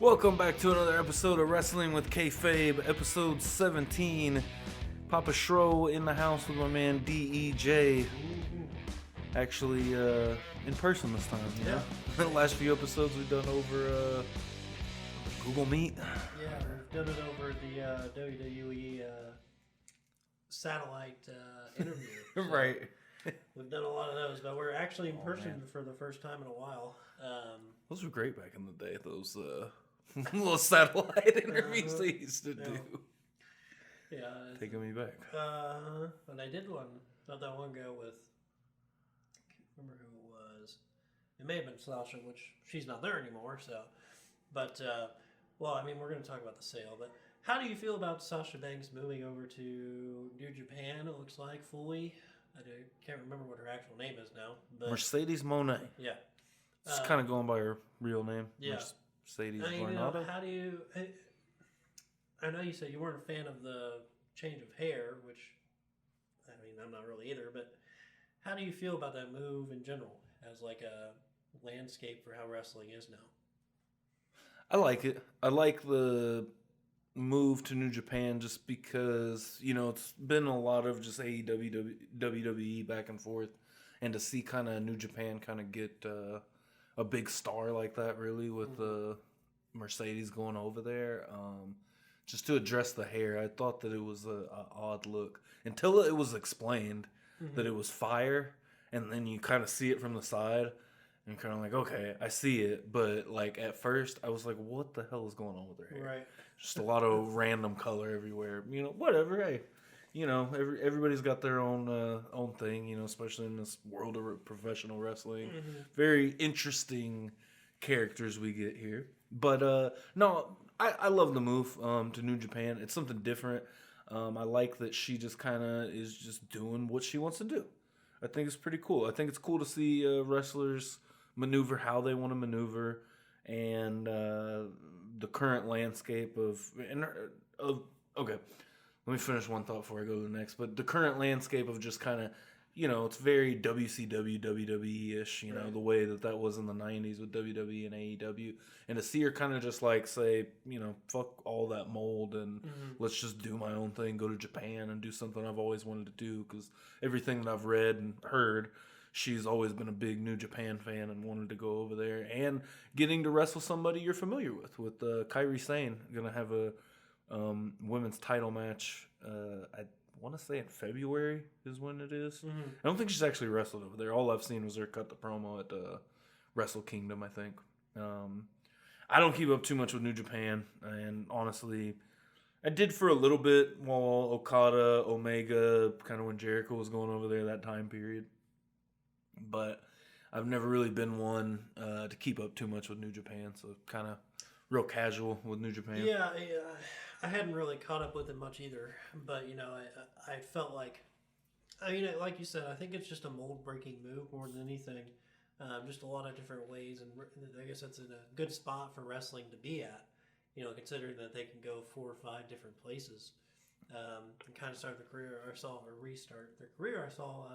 Welcome back to another episode of Wrestling with Kayfabe, episode 17. Papa Schro in the house with my man DEJ. Actually, in person this time, you know? The last few episodes we've done over Google Meet. Yeah, we've done it over the WWE satellite interview. So Right. we've done a lot of those, but we're actually in person for the first time in a while. Those were great back in the day, those little satellite interviews they used to do. Yeah. Taking me back. But I did one not that long ago with, I can't remember who it was. It may have been Slasha, which she's not there anymore, so. But, well, I mean, we're going to talk about the sale, but how do you feel about Sasha Banks moving over to New Japan, it looks like, fully? I can't remember what her actual name is now. But Mercedes Moné. yeah. Just kind of going by her real name. Yeah. Mercedes Varnado. How do you... I know you said you weren't a fan of the change of hair, which, I mean, I'm not really either, but how do you feel about that move in general as like a landscape for how wrestling is now? I like it. I like the move to New Japan just because, you know, it's been a lot of just AEW, WWE back and forth. And to see kind of New Japan kind of get a big star like that, really, with Mercedes going over there. Just to address the hair, I thought that it was a odd look. Until it was explained that it was fire, and then you kind of see it from the side. And kind of like, okay, I see it, but like at first I was like, what the hell is going on with her hair? Right. Just a lot of random color everywhere. You know, whatever. Hey, you know, everybody's got their own thing. You know, especially in this world of professional wrestling. Very interesting characters we get here. But no, I love the move to New Japan. It's something different. I like that she just kind of is just doing what she wants to do. I think it's pretty cool. I think it's cool to see wrestlers maneuver how they want to maneuver, and the current landscape of okay, let me finish one thought before I go to the next. But the current landscape of just kind of, you know, it's very WCW, WWE-ish, you know, the way that was in the 90s with WWE and AEW. And to see her kind of just like say, you know, fuck all that mold and let's just do my own thing, go to Japan and do something I've always wanted to do, because everything that I've read and heard, she's always been a big New Japan fan and wanted to go over there. And getting to wrestle somebody you're familiar with Kairi Sane, going to have a women's title match, I want to say in February is when it is. I don't think she's actually wrestled over there. All I've seen was her cut the promo at Wrestle Kingdom, I think. I don't keep up too much with New Japan, and honestly, I did for a little bit while Okada, Omega, kind of when Jericho was going over there that time period. But I've never really been one to keep up too much with New Japan, so kind of real casual with New Japan. Yeah, I hadn't really caught up with it much either, but, you know, I felt like, I mean, like you said, I think it's just a mold-breaking move more than anything. Just a lot of different ways, and I guess that's in a good spot for wrestling to be at, you know, considering that they can go 4 or 5 different places and kind of start their career, or restart their career. I saw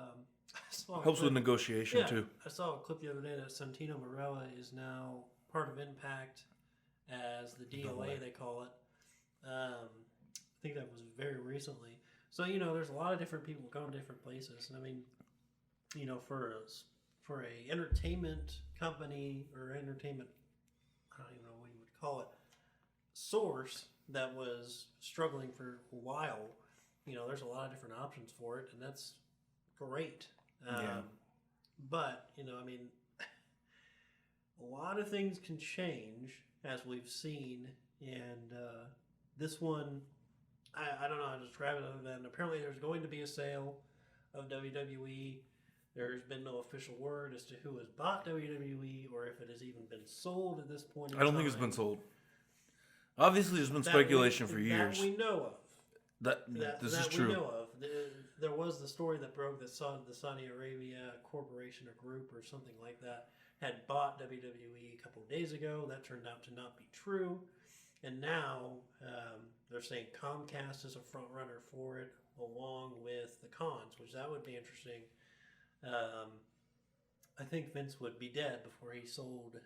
Helps with negotiation, too. I saw a clip the other day that Santino Marella is now part of Impact as the DOA, they call it. I think that was very recently. So, you know, there's a lot of different people going different places. And I mean, you know, for a entertainment company or entertainment, I don't even know what you would call it, source that was struggling for a while, you know, there's a lot of different options for it, and that's great. But, you know, I mean, a lot of things can change, as we've seen, and this one, I don't know how to describe it other than apparently there's going to be a sale of WWE. There's been no official word as to who has bought WWE or if it has even been sold at this point in I don't think it's been sold. Obviously, there's been speculation for years. That we know of. This is true. We know of. There was the story that broke that the Saudi Arabia corporation or group or something like that had bought WWE a couple of days ago. That turned out to not be true. And now they're saying Comcast is a front runner for it, along with the Cons, which that would be interesting. I think Vince would be dead before he sold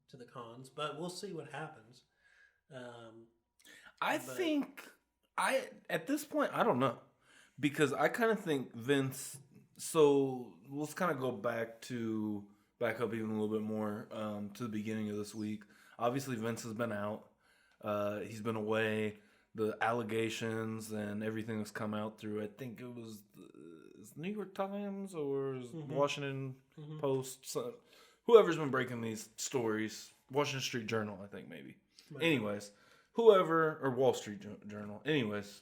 to the Cons, but we'll see what happens. At this point, I don't know. Because I kind of think Vince. So let's kind of back up even a little bit more to the beginning of this week. Obviously, Vince has been out. He's been away. The allegations and everything that's come out through, I think it was the New York Times or Washington Post. So, whoever's been breaking these stories, Washington Street Journal, I think maybe. Right. Anyways, whoever, or Wall Street Journal. Anyways,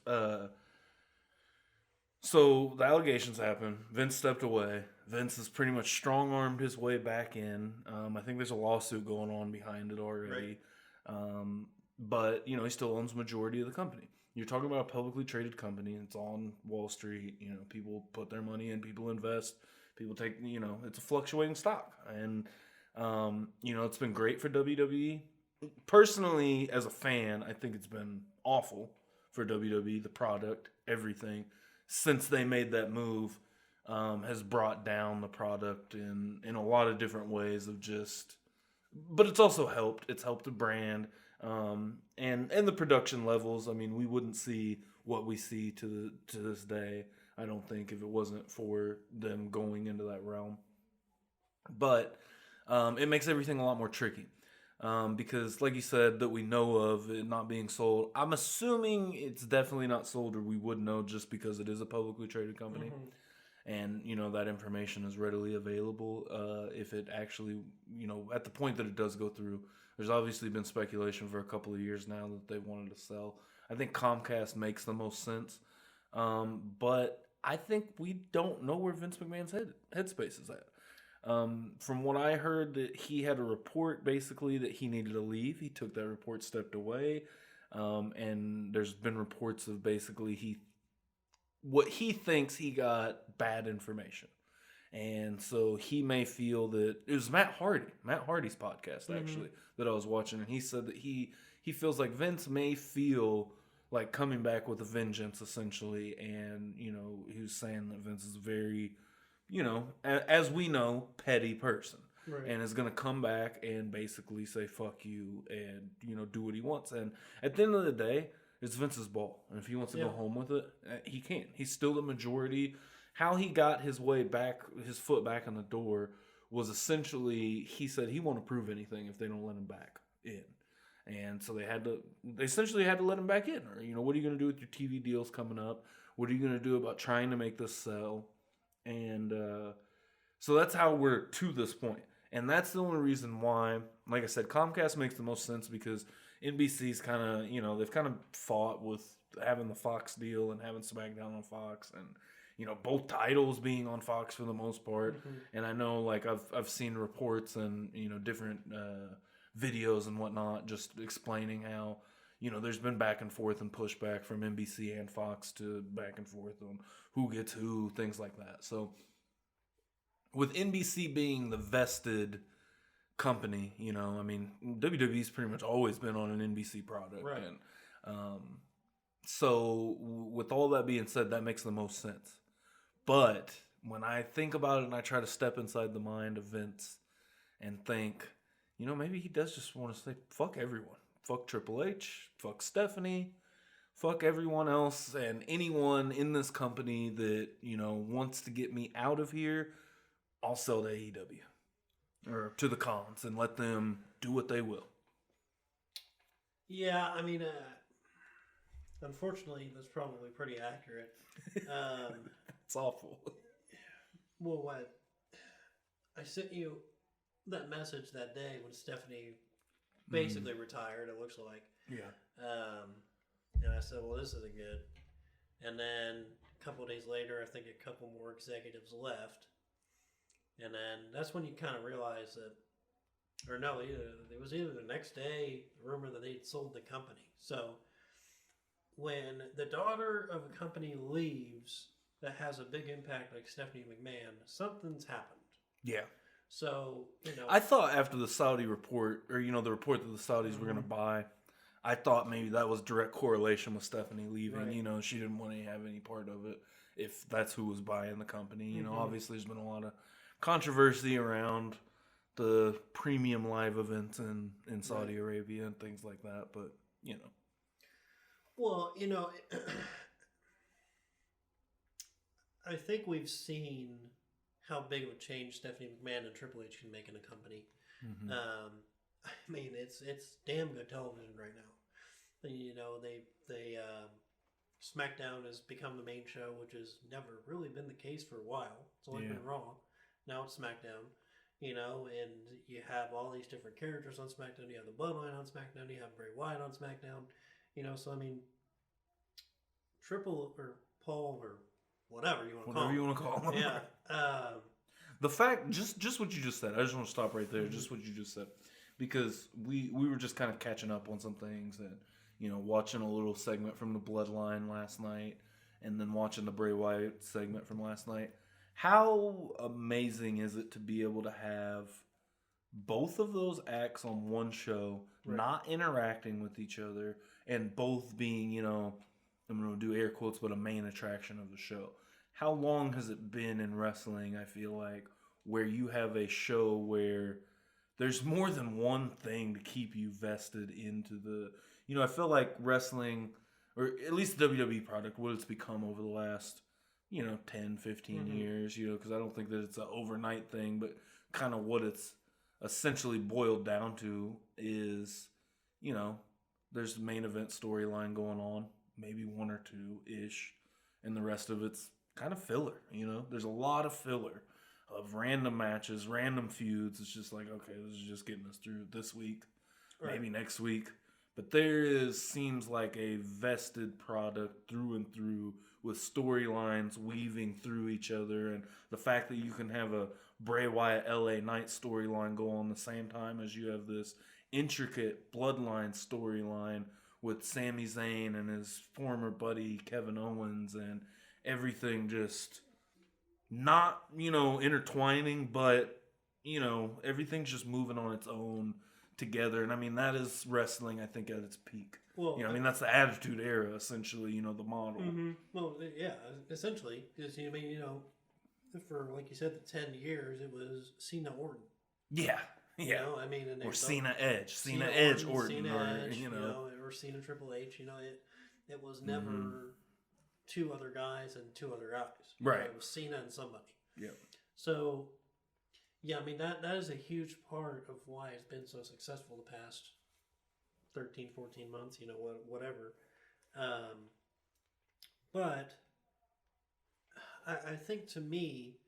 so the allegations happened. Vince stepped away. Vince has pretty much strong-armed his way back in. I think there's a lawsuit going on behind it already. Right. But, he still owns the majority of the company. You're talking about a publicly traded company. It's on Wall Street. People put their money in. People invest. People take, it's a fluctuating stock. And, it's been great for WWE. Personally, as a fan, I think it's been awful for WWE, the product, everything. Since they made that move, has brought down the product in a lot of different ways but it's also helped. It's helped the brand, and the production levels. I mean, we wouldn't see what we see to this day, I don't think, if it wasn't for them going into that realm. But it makes everything a lot more tricky. Because, like you said, that we know of it not being sold. I'm assuming it's definitely not sold, or we would know just because it is a publicly traded company. Mm-hmm. And, that information is readily available. If it actually, at the point that it does go through, there's obviously been speculation for a couple of years now that they wanted to sell. I think Comcast makes the most sense. But I think we don't know where Vince McMahon's headspace is at. From what I heard, that he had a report basically that he needed to leave. He took that report, stepped away, and there's been reports of basically what he thinks he got bad information, and so he may feel that it was Matt Hardy's podcast actually that I was watching, and he said that he feels like Vince may feel like coming back with a vengeance essentially, and he was saying that Vince is very, as we know, petty person. Right. And is going to come back and basically say, fuck you, and, do what he wants. And at the end of the day, it's Vince's ball. And if he wants to go home with it, he can. He's still the majority. How he got his foot back in the door was essentially, he said he won't approve anything if they don't let him back in. And so they essentially had to let him back in. Or, what are you going to do with your TV deals coming up? What are you going to do about trying to make this sell? And so that's how we're to this point. And that's the only reason why, like I said, Comcast makes the most sense because NBC's kind of, they've kind of fought with having the Fox deal and having SmackDown on Fox and, both titles being on Fox for the most part. Mm-hmm. And I know, like, I've seen reports and, different videos and whatnot just explaining how, there's been back and forth and pushback from NBC and Fox to back and forth on who gets who, things like that. So with NBC being the vested company, WWE's pretty much always been on an NBC product. Right. And so with all that being said, that makes the most sense. But when I think about it and I try to step inside the mind of Vince and think, maybe he does just want to say, fuck everyone. Fuck Triple H, fuck Stephanie, fuck everyone else and anyone in this company that, wants to get me out of here, I'll sell to AEW or to the cons and let them do what they will. Yeah, unfortunately, that's probably pretty accurate. It's awful. Well, what? I sent you that message that day when Stephanie basically retired, it looks like. Yeah. And I said, well, this isn't good. And then a couple of days later, I think a couple more executives left. And then that's when you kind of realize that, or no, it was either the next day, the rumor that they'd sold the company. So when the daughter of a company leaves that has a big impact like Stephanie McMahon, something's happened. Yeah. So, I thought after the Saudi report, or, the report that the Saudis were going to buy, I thought maybe that was direct correlation with Stephanie leaving. Right. She didn't want to have any part of it if that's who was buying the company. Obviously there's been a lot of controversy around the premium live events in Saudi Arabia and things like that. But you know. Well, I think we've seen how big of a change Stephanie McMahon and Triple H can make in a company. Mm-hmm. I mean, it's damn good television right now. They SmackDown has become the main show, which has never really been the case for a while. It's always been Raw. Now it's SmackDown. And you have all these different characters on SmackDown. You have the Bloodline on SmackDown. You have Bray Wyatt on SmackDown. So I mean, Triple or Paul or whatever you want to call him. Yeah. The fact, just what you just said. I just want to stop right there. Mm-hmm. Just what you just said, because we were just kind of catching up on some things and watching a little segment from the Bloodline last night, and then watching the Bray Wyatt segment from last night. How amazing is it to be able to have both of those acts on one show, right, not interacting with each other, and both being, I'm going to do air quotes, but a main attraction of the show? How long has it been in wrestling, I feel like, where you have a show where there's more than one thing to keep you vested into the... I feel like wrestling, or at least the WWE product, what it's become over the last... 10, 15 mm-hmm. years, because I don't think that it's an overnight thing, but kind of what it's essentially boiled down to is, there's the main event storyline going on, maybe one or two-ish, and the rest of it's kind of filler, There's a lot of filler of random matches, random feuds. It's just like, okay, this is just getting us through this week, right, maybe next week. But seems like a vested product through and through, with storylines weaving through each other, and the fact that you can have a Bray Wyatt LA Knight storyline go on the same time as you have this intricate Bloodline storyline with Sami Zayn and his former buddy Kevin Owens, and everything just not, intertwining, but, everything's just moving on its own together. And I mean, that is wrestling, I think, at its peak. Well, that's the Attitude Era, essentially, the model. Mm-hmm. Well, yeah, essentially, because for, like you said, the 10 years, it was Cena Orton. Yeah. Or Cena Edge, Cena Edge Orton, Cena Edge, or Cena Triple H. It was never mm-hmm. two other guys and two other guys. Right. It was Cena and somebody. Yeah. So, yeah, I mean, that is a huge part of why it's been so successful the past 13, 14 months, whatever. But I think, to me,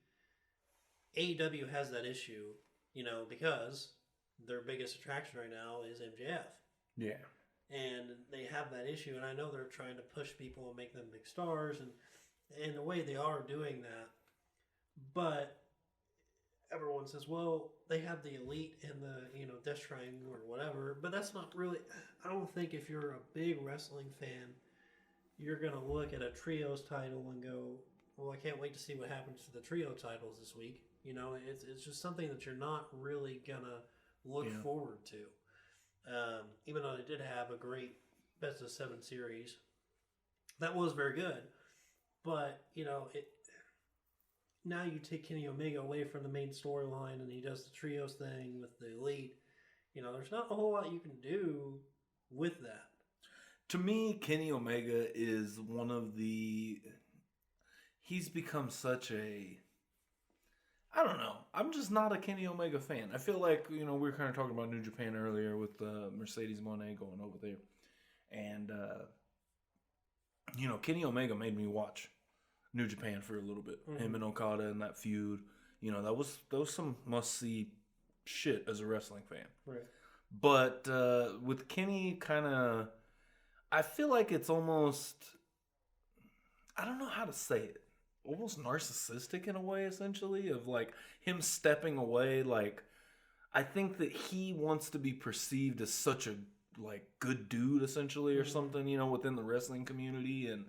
AEW has that issue, because their biggest attraction right now is MJF. Yeah. And they have that issue, and I know they're trying to push people and make them big stars, and in a way they are doing that. But everyone says, well, they have the Elite and the, Death Triangle or whatever, but that's not really... I don't think if you're a big wrestling fan, you're going to look at a trios title and go, well, I can't wait to see what happens to the trio titles this week. It's just something that you're not really going to look forward to. Even though they did have a great Best of 7 series. That was very good. But, now you take Kenny Omega away from the main storyline and he does the trios thing with the Elite. There's not a whole lot you can do with that. To me, Kenny Omega is one of the... He's become such a... I don't know. I'm just not a Kenny Omega fan. I feel like, we were kind of talking about New Japan earlier with Mercedes Moné going over there. And, Kenny Omega made me watch New Japan for a little bit. Mm-hmm. Him and Okada and that feud. That was some must-see shit as a wrestling fan. Right. But with Kenny, kind of... I feel like it's almost... I don't know how to say it. Almost narcissistic in a way, essentially, of like him stepping away. Like, I think that he wants to be perceived as such a like good dude, essentially, or something, within the wrestling community, and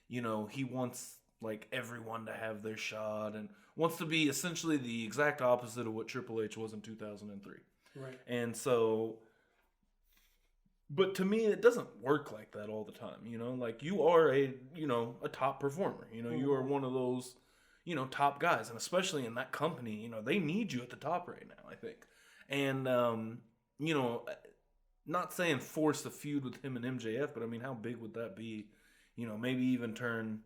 he wants like everyone to have their shot, and wants to be essentially the exact opposite of what Triple H was in 2003. Right. And so, but to me, it doesn't work like that all the time, Like, you are a top performer, you are one of those, top guys. And especially in that company, they need you at the top right now, I think. And, not saying force a feud with him and MJF, but I mean, how big would that be? You know, maybe even turn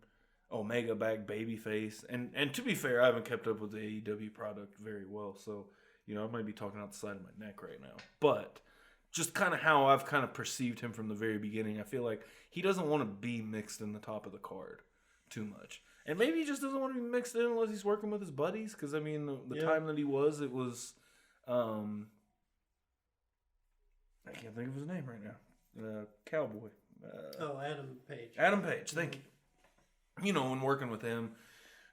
Omega back babyface. And to be fair, I haven't kept up with the AEW product very well, so you know, I might be talking out the side of my neck right now. But just kind of how I've kind of perceived him from the very beginning, I feel like he doesn't want to be mixed in the top of the card too much. And maybe he just doesn't want to be mixed in unless he's working with his buddies. Because, I mean, the time that he was, it was... I can't think of his name right now. Cowboy. Adam Page. Adam Page, thank you. You know, when working with him.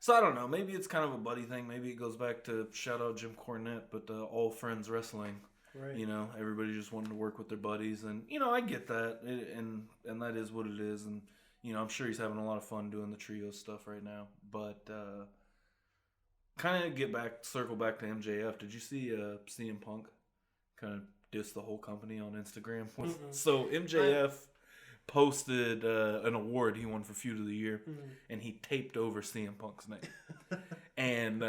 So, I don't know. Maybe it's kind of a buddy thing. Maybe it goes back to, shout out Jim Cornette, but All Friends Wrestling. Right. You know, everybody just wanted to work with their buddies. And, you know, I get that. And that is what it is. And, you know, I'm sure he's having a lot of fun doing the trio stuff right now. But, kind of circle back to MJF. Did you see CM Punk kind of diss the whole company on Instagram? So MJF posted an award he won for Feud of the Year, and he taped over CM Punk's name. And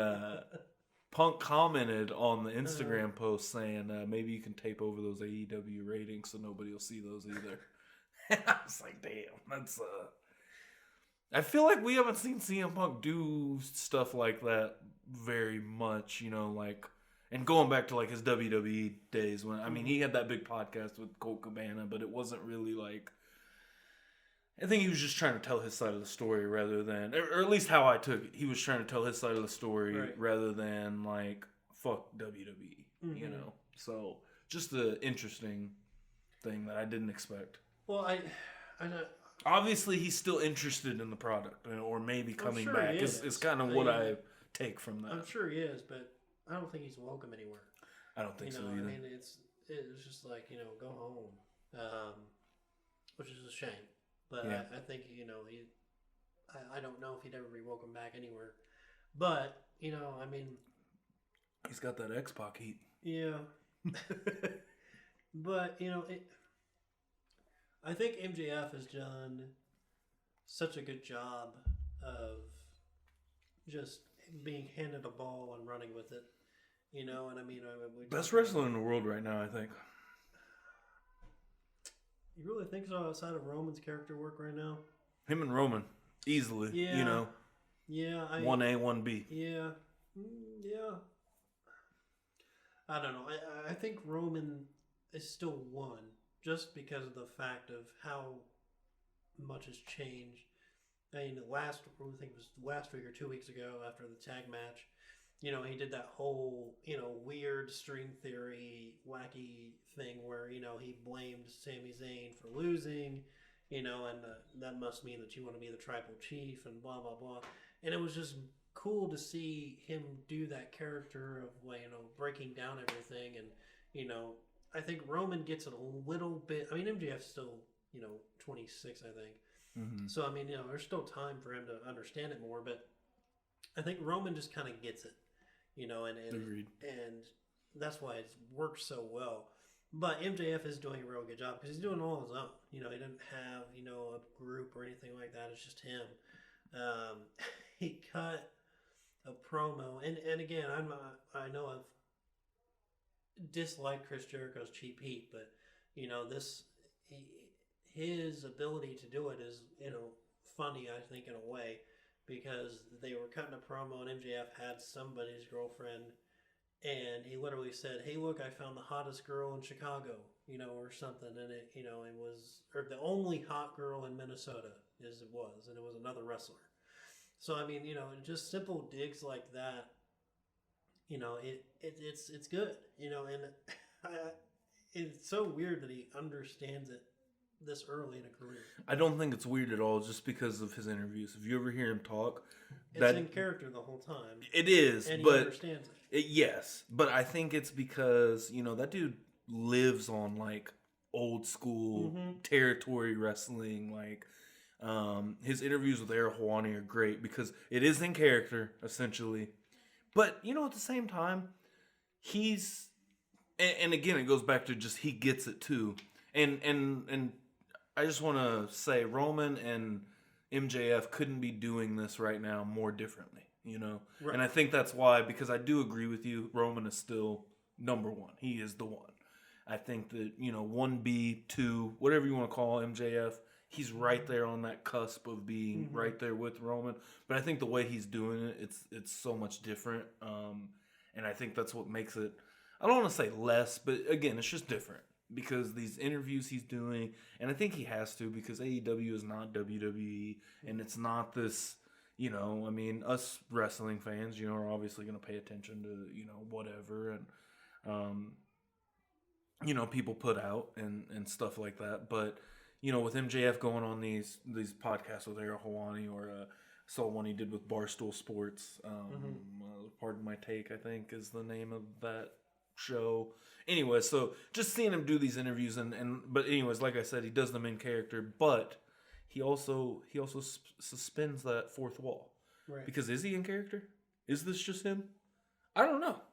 Punk commented on the Instagram post saying, maybe you can tape over those AEW ratings so nobody will see those either. And I was like, damn, that's... I feel like we haven't seen CM Punk do stuff like that very much, you know, like... And going back to, like, his WWE days when... I mean, he had that big podcast with Colt Cabana, but it wasn't really, like... I think he was just trying to tell his side of the story rather than... Or at least how I took it. He was trying to tell his side of the story rather than, like, fuck WWE, you know? So, just an interesting thing that I didn't expect. Well, I obviously, he's still interested in the product, or maybe coming back. It's kind of what I take from that. I'm sure he is, but I don't think he's welcome anywhere. I don't think so either. I mean, it's just like, you know, go home, which is a shame. But yeah. I think, you know, I don't know if he'd ever be welcome back anywhere. But, you know, I mean... He's got that X-Pac heat. Yeah. But, you know, I think MJF has done such a good job of just being handed a ball and running with it. You know, and I mean... Best wrestler in the world right now, I think. You really think so outside of Roman's character work right now? Him and Roman, easily, you know. Yeah. 1A, 1B. Yeah. Yeah. I don't know. I think Roman is still one just because of the fact of how much has changed. I mean, I think it was last week or 2 weeks ago after the tag match, you know, he did that whole, you know, weird string theory, wacky thing where, you know, he blamed Sami Zayn for losing, you know, and that must mean that you want to be the tribal chief and blah, blah, blah. And it was just cool to see him do that character of, you know, breaking down everything. And, you know, I think Roman gets it a little bit. I mean, MJF's still, you know, 26, I think. Mm-hmm. So, I mean, you know, there's still time for him to understand it more. But I think Roman just kind of gets it. You know, and that's why it's worked so well. But MJF is doing a real good job because he's doing it all on his own. You know, he didn't have, you know, a group or anything like that. It's just him. He cut a promo, and again, I know I've disliked Chris Jericho's cheap heat, but you know, his ability to do it is, you know, funny, I think, in a way. Because they were cutting a promo and MJF had somebody's girlfriend, and he literally said, "Hey, look, I found the hottest girl in Chicago," you know, or something, and it, you know, it was, or the only hot girl in Minnesota and it was another wrestler. So I mean, you know, just simple digs like that, you know, it's good, you know, and it's so weird that he understands it this early in a career. I don't think it's weird at all just because of his interviews. If you ever hear him talk... It's in character the whole time. It is, and but... he understands it. Yes, but I think it's because, you know, that dude lives on, like, old school territory wrestling. Like, his interviews with Errol Hawani are great because it is in character, essentially. But, you know, at the same time, he's... And again, it goes back to just he gets it, too. And I just want to say Roman and MJF couldn't be doing this right now more differently, you know? Right. And I think that's why, because I do agree with you, Roman is still number one. He is the one. I think that, 1B, 2, whatever you want to call MJF, he's right there on that cusp of being right there with Roman. But I think the way he's doing it, it's so much different. And I think that's what makes it, I don't want to say less, but again, it's just different. Because these interviews he's doing, and I think he has to, because AEW is not WWE, and it's not this, us wrestling fans, are obviously going to pay attention to, whatever, and, people put out and stuff like that. But, with MJF going on these podcasts with Ariel Helwani, or saw one he did with Barstool Sports, Pardon My Take, I think, is the name of that show. Anyway, so just seeing him do these interviews but anyways, like I said, he does them in character, but he also suspends that fourth wall. Right. Because is he in character? Is this just him? I don't know.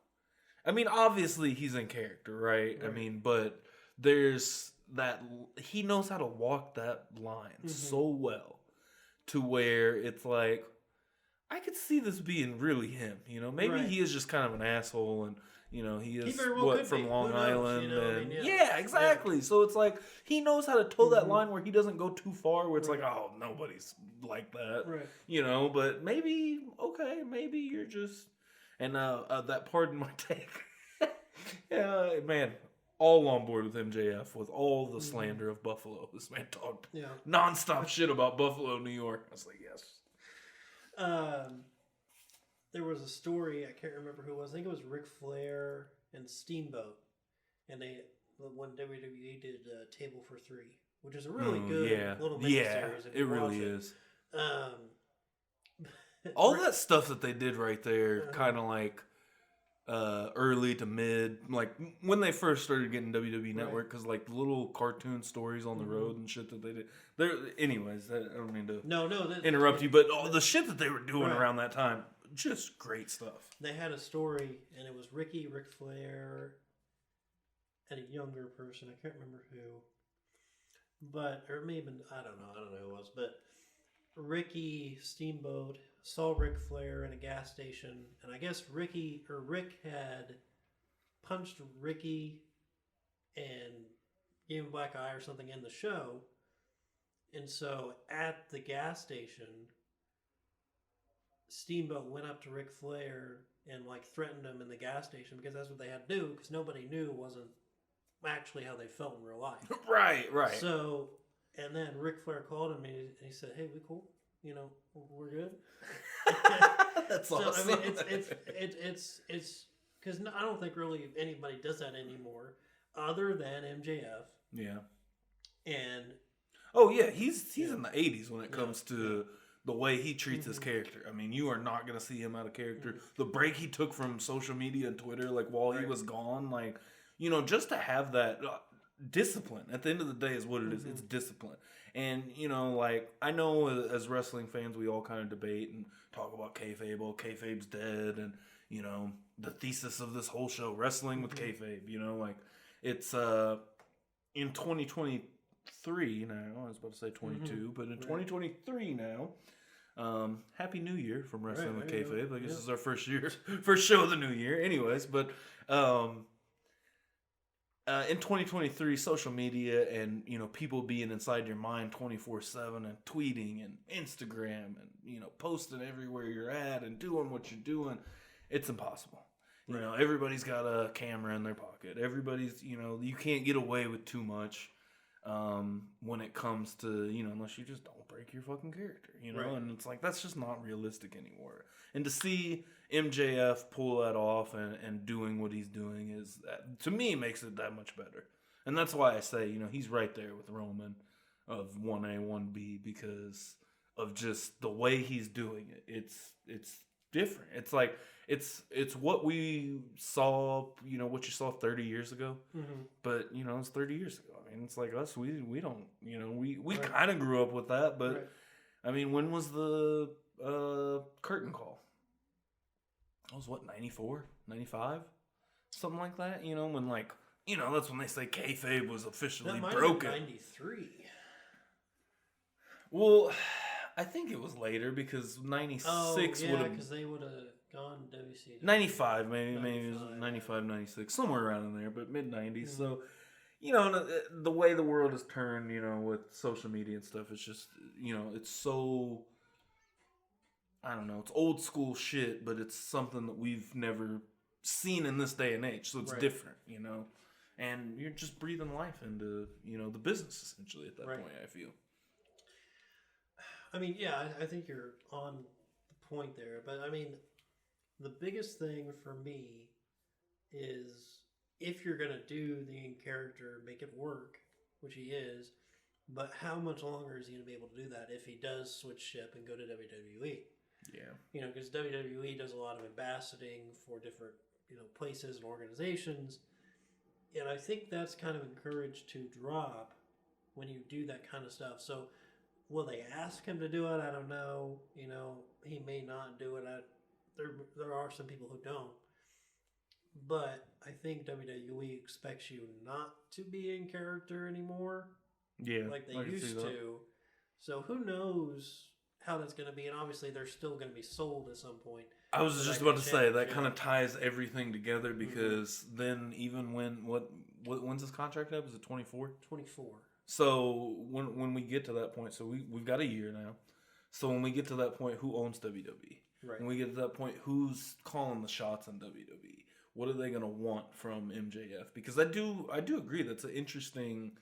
I mean, obviously he's in character, right? I mean, but there's that, he knows how to walk that line so well to where it's like, I could see this being really him, Maybe he is just kind of an asshole, and he is from Long Island, and exactly. Yeah. So it's like he knows how to toe that line where he doesn't go too far, where it's like, oh, nobody's like that, right? But maybe you're just, and that Pardon My Take, man, all on board with MJF with all the slander of Buffalo. This man talked nonstop shit about Buffalo, New York. I was like, yes. There was a story, I can't remember who it was. I think it was Ric Flair and Steamboat, and when WWE did Table for Three, which is a really good little mini series. It really is. All that stuff that they did right there, kind of like early to mid, like when they first started getting WWE Network, because like little cartoon stories on the road and shit that they did. Anyways, I don't mean to interrupt you, but all the shit that they were doing around that time, just great stuff. They had a story, and it was Ric Flair, and a younger person. I can't remember who, or maybe I don't know who it was, but Ricky Steamboat saw Ric Flair in a gas station, and I guess Rick had punched Ricky and gave him a black eye or something in the show, and so at the gas station, Steamboat went up to Ric Flair and threatened him in the gas station, because that's what they had to do, because nobody knew wasn't actually how they felt in real life. Right. So, and then Ric Flair called him and he said, "Hey, we cool? We're good." That's awesome. I mean, it's because I don't think really anybody does that anymore, other than MJF. Yeah. And he's in the 80s when it comes to the way he treats his character. I mean, you are not going to see him out of character. The break he took from social media and Twitter, while he was gone, just to have that discipline at the end of the day is what it is. It's discipline. And, I know as wrestling fans, we all kind of debate and talk about kayfabe. Oh, kayfabe's dead. And, the thesis of this whole show, wrestling with kayfabe, it's in 2023 now. I was about to say 22, but in 2023 now. Happy New Year from Wrestling with Kayfabe. I guess this is our first show of the new year. Anyways, but in 2023, social media and people being inside your mind 24/7 and tweeting and Instagram and posting everywhere you're at and doing what you're doing, it's impossible. Everybody's got a camera in their pocket. Everybody's you can't get away with too much. When it comes to, unless you just don't break your fucking character, and it's like, that's just not realistic anymore. And to see MJF pull that off and doing what he's doing is, to me, makes it that much better. And that's why I say, he's right there with Roman of 1A, 1B, because of just the way he's doing it. It's different. It's like, it's what we saw, what you saw 30 years ago, but it's 30 years ago. I mean, it's like us, we don't, we kind of grew up with that, but I mean, when was the curtain call? It was 94, 95, something like that, when that's when they say kayfabe was officially broken. 93. Well, I think it was later, because 96 would have, because they would have gone WCW. 95, maybe it was 95, 96, somewhere around in there, but mid-90s. So, you know, the way the world has turned, you know, with social media and stuff, it's just, you know, it's so, I don't know, it's old school shit, but it's something that we've never seen in this day and age, so it's different, you know, and you're just breathing life into, you know, the business essentially at that point, I feel. I mean, yeah, I think you're on the point there, but I mean, the biggest thing for me is if you're going to do the in character, make it work, which he is, but how much longer is he going to be able to do that if he does switch ship and go to WWE? Yeah. You know, because WWE does a lot of ambassading for different, you know, places and organizations. And I think that's kind of encouraged to drop when you do that kind of stuff. So will they ask him to do it? I don't know. You know, he may not do it. There are some people who don't. But I think WWE expects you not to be in character anymore. Yeah. Like they used to. So who knows how that's going to be. And obviously they're still going to be sold at some point. I was just about to say that kind of ties everything together because then even when's his contract up? Is it 24? 24. So when we get to that point, so we've got a year now. So when we get to that point, who owns WWE? Right. When we get to that point, who's calling the shots on WWE? What are they going to want from MJF? Because I do agree that's an interesting,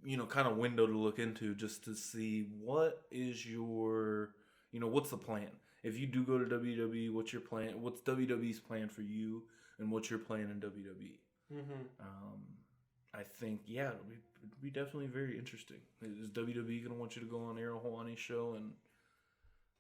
you know, kind of window to look into just to see what is your, you know, what's the plan? If you do go to WWE, what's your plan? What's WWE's plan for you, and what's your plan in WWE? I think it'll be definitely very interesting. Is WWE going to want you to go on Ariel Helwani's show and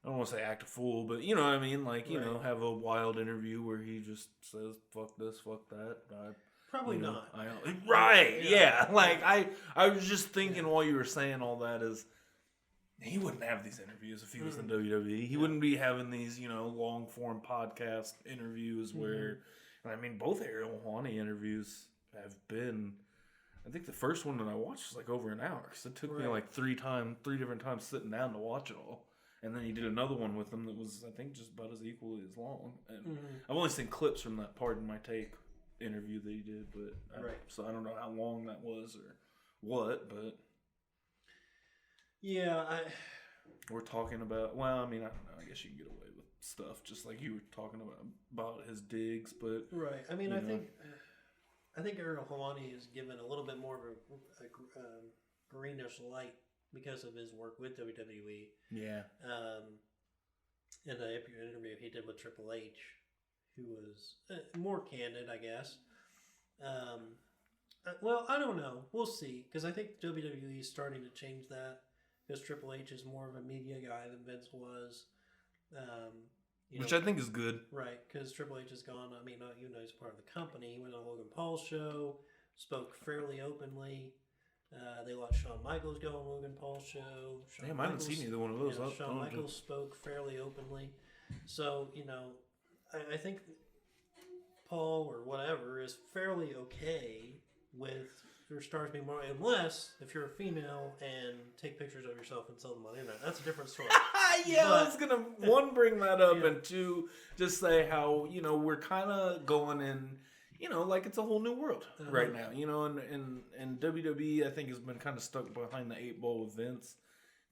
I don't want to say act a fool, but you know what I mean? Like, you know, have a wild interview where he just says, fuck this, fuck that. Probably not. not. Right, yeah. Like, I was just thinking while you were saying all that is, he wouldn't have these interviews if he was in WWE. He wouldn't be having these, you know, long-form podcast interviews where, I mean, both Ariel Helwani interviews have been, I think the first one that I watched was like over an hour. Because it took me like three different times sitting down to watch it all. And then he did another one with him that was, I think, just about as equally as long. And I've only seen clips from that Pardon My Take interview that he did, but so I don't know how long that was or what, but we're talking about. Well, I mean, I don't know. I guess you can get away with stuff just like you were talking about his digs, but I mean, I think Ariel Helwani is given a little bit more of a greenish light because of his work with WWE. Yeah. In the interview he did with Triple H, who was more candid, I guess. Well, I don't know. We'll see. Because I think WWE is starting to change that. Because Triple H is more of a media guy than Vince was. Which I think is good. Right. Because Triple H has gone, I mean, you know, he's part of the company. He went on Logan Paul's show, spoke fairly openly. They let Shawn Michaels go on Logan Paul's show. Damn, I haven't seen either one of those. Shawn Michaels spoke fairly openly. So, you know, I think Paul or whatever is fairly okay with your stars being more, unless if you're a female and take pictures of yourself and sell them on the internet. That's a different story. I was going to, bring that up, and two, just say how, you know, we're kind of going in, you know, like it's a whole new world right now, you know, and WWE I think has been kind of stuck behind the 8 ball with Vince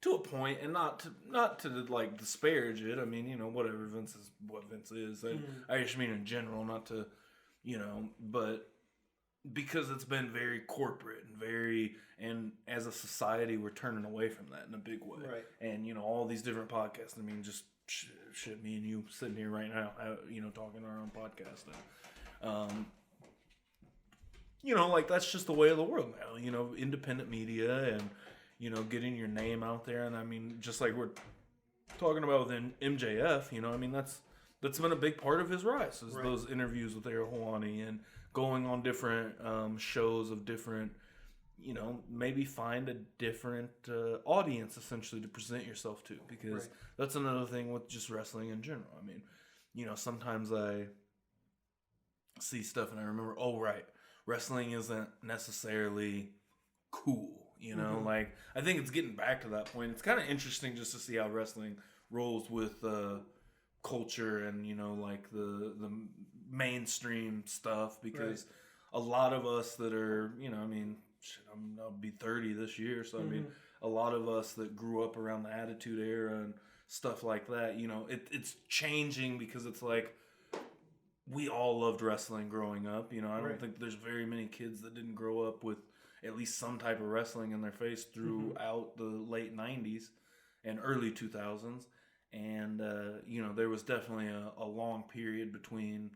to a point, and not to like disparage it. I mean, you know, whatever, Vince is what Vince is. I just mean in general, not to, you know, but because it's been very corporate and as a society we're turning away from that in a big way. Right. And you know, all these different podcasts. I mean, just shit, me and you sitting here right now, you know, talking our own podcast. You know, like that's just the way of the world now. You know, independent media and, you know, getting your name out there. And I mean, just like we're talking about with MJF, you know, I mean, that's been a big part of his rise is those interviews with Ariel Helwani and going on different shows of different, you know, maybe find a different audience essentially to present yourself to, because that's another thing with just wrestling in general. I mean, you know, sometimes I see stuff and I remember, wrestling isn't necessarily cool, you know, like I think it's getting back to that point. It's kind of interesting just to see how wrestling rolls with culture and, you know, like the mainstream stuff, because a lot of us that are, I mean, shit, I'll be 30 this year, so I mean, a lot of us that grew up around the Attitude Era and stuff like that, it's changing because it's like we all loved wrestling growing up. I don't think there's very many kids that didn't grow up with at least some type of wrestling in their face throughout the late 90s and early 2000s. And, there was definitely a long period between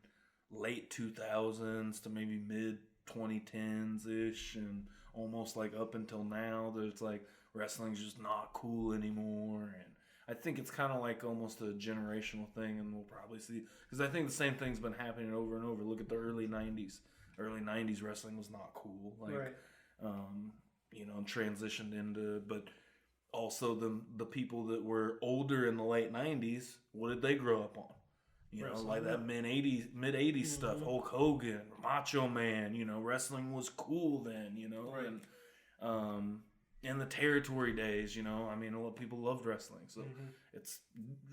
late 2000s to maybe mid 2010s-ish and almost like up until now that it's like wrestling's just not cool anymore. And I think it's kind of like almost a generational thing, and we'll probably see, because I think the same thing's been happening over and over. Look at the early 90s. Early 90s wrestling was not cool. Like, transitioned into, but also the people that were older in the late 90s, what did they grow up on? Like that mid 80s stuff, Hulk Hogan, Macho Man, wrestling was cool then, in the territory days, I mean, a lot of people loved wrestling. So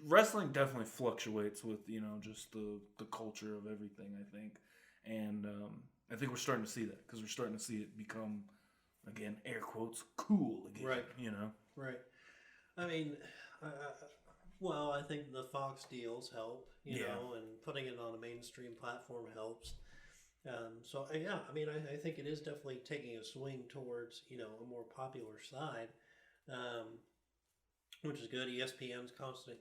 wrestling definitely fluctuates with, just the culture of everything, I think. And I think we're starting to see that, because we're starting to see it become, again, air quotes, cool again, Right. I mean, I think the Fox deals help, you know, and putting it on a mainstream platform helps. I think it is definitely taking a swing towards, a more popular side, which is good. ESPN's constant,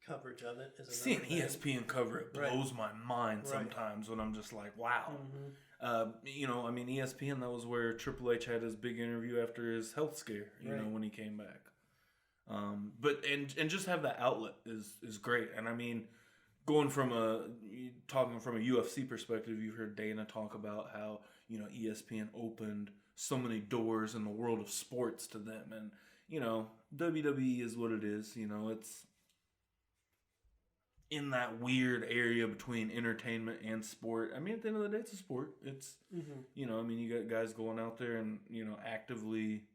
coverage of it is seeing thing. ESPN cover it blows my mind sometimes when I'm just like, wow. ESPN, that was where Triple H had his big interview after his health scare, when he came back. But just have that outlet is great. And I mean, talking from a UFC perspective, you've heard Dana talk about how, ESPN opened so many doors in the world of sports to them. And, WWE is what it is. It's in that weird area between entertainment and sport. I mean, at the end of the day, it's a sport. It's, you got guys going out there and, actively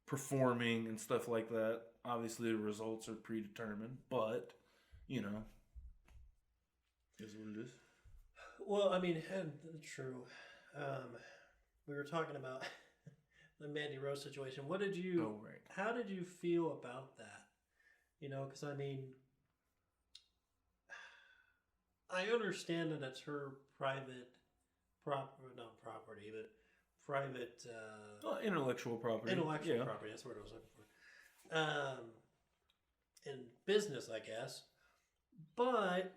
performing and stuff like that. Obviously, the results are predetermined, but, is what it is. Well, I mean, true. We were talking about the Mandy Rose situation. How did you feel about that? Because I mean, I understand that it's her private intellectual property. Intellectual property, that's what I was looking for. In business, I guess. But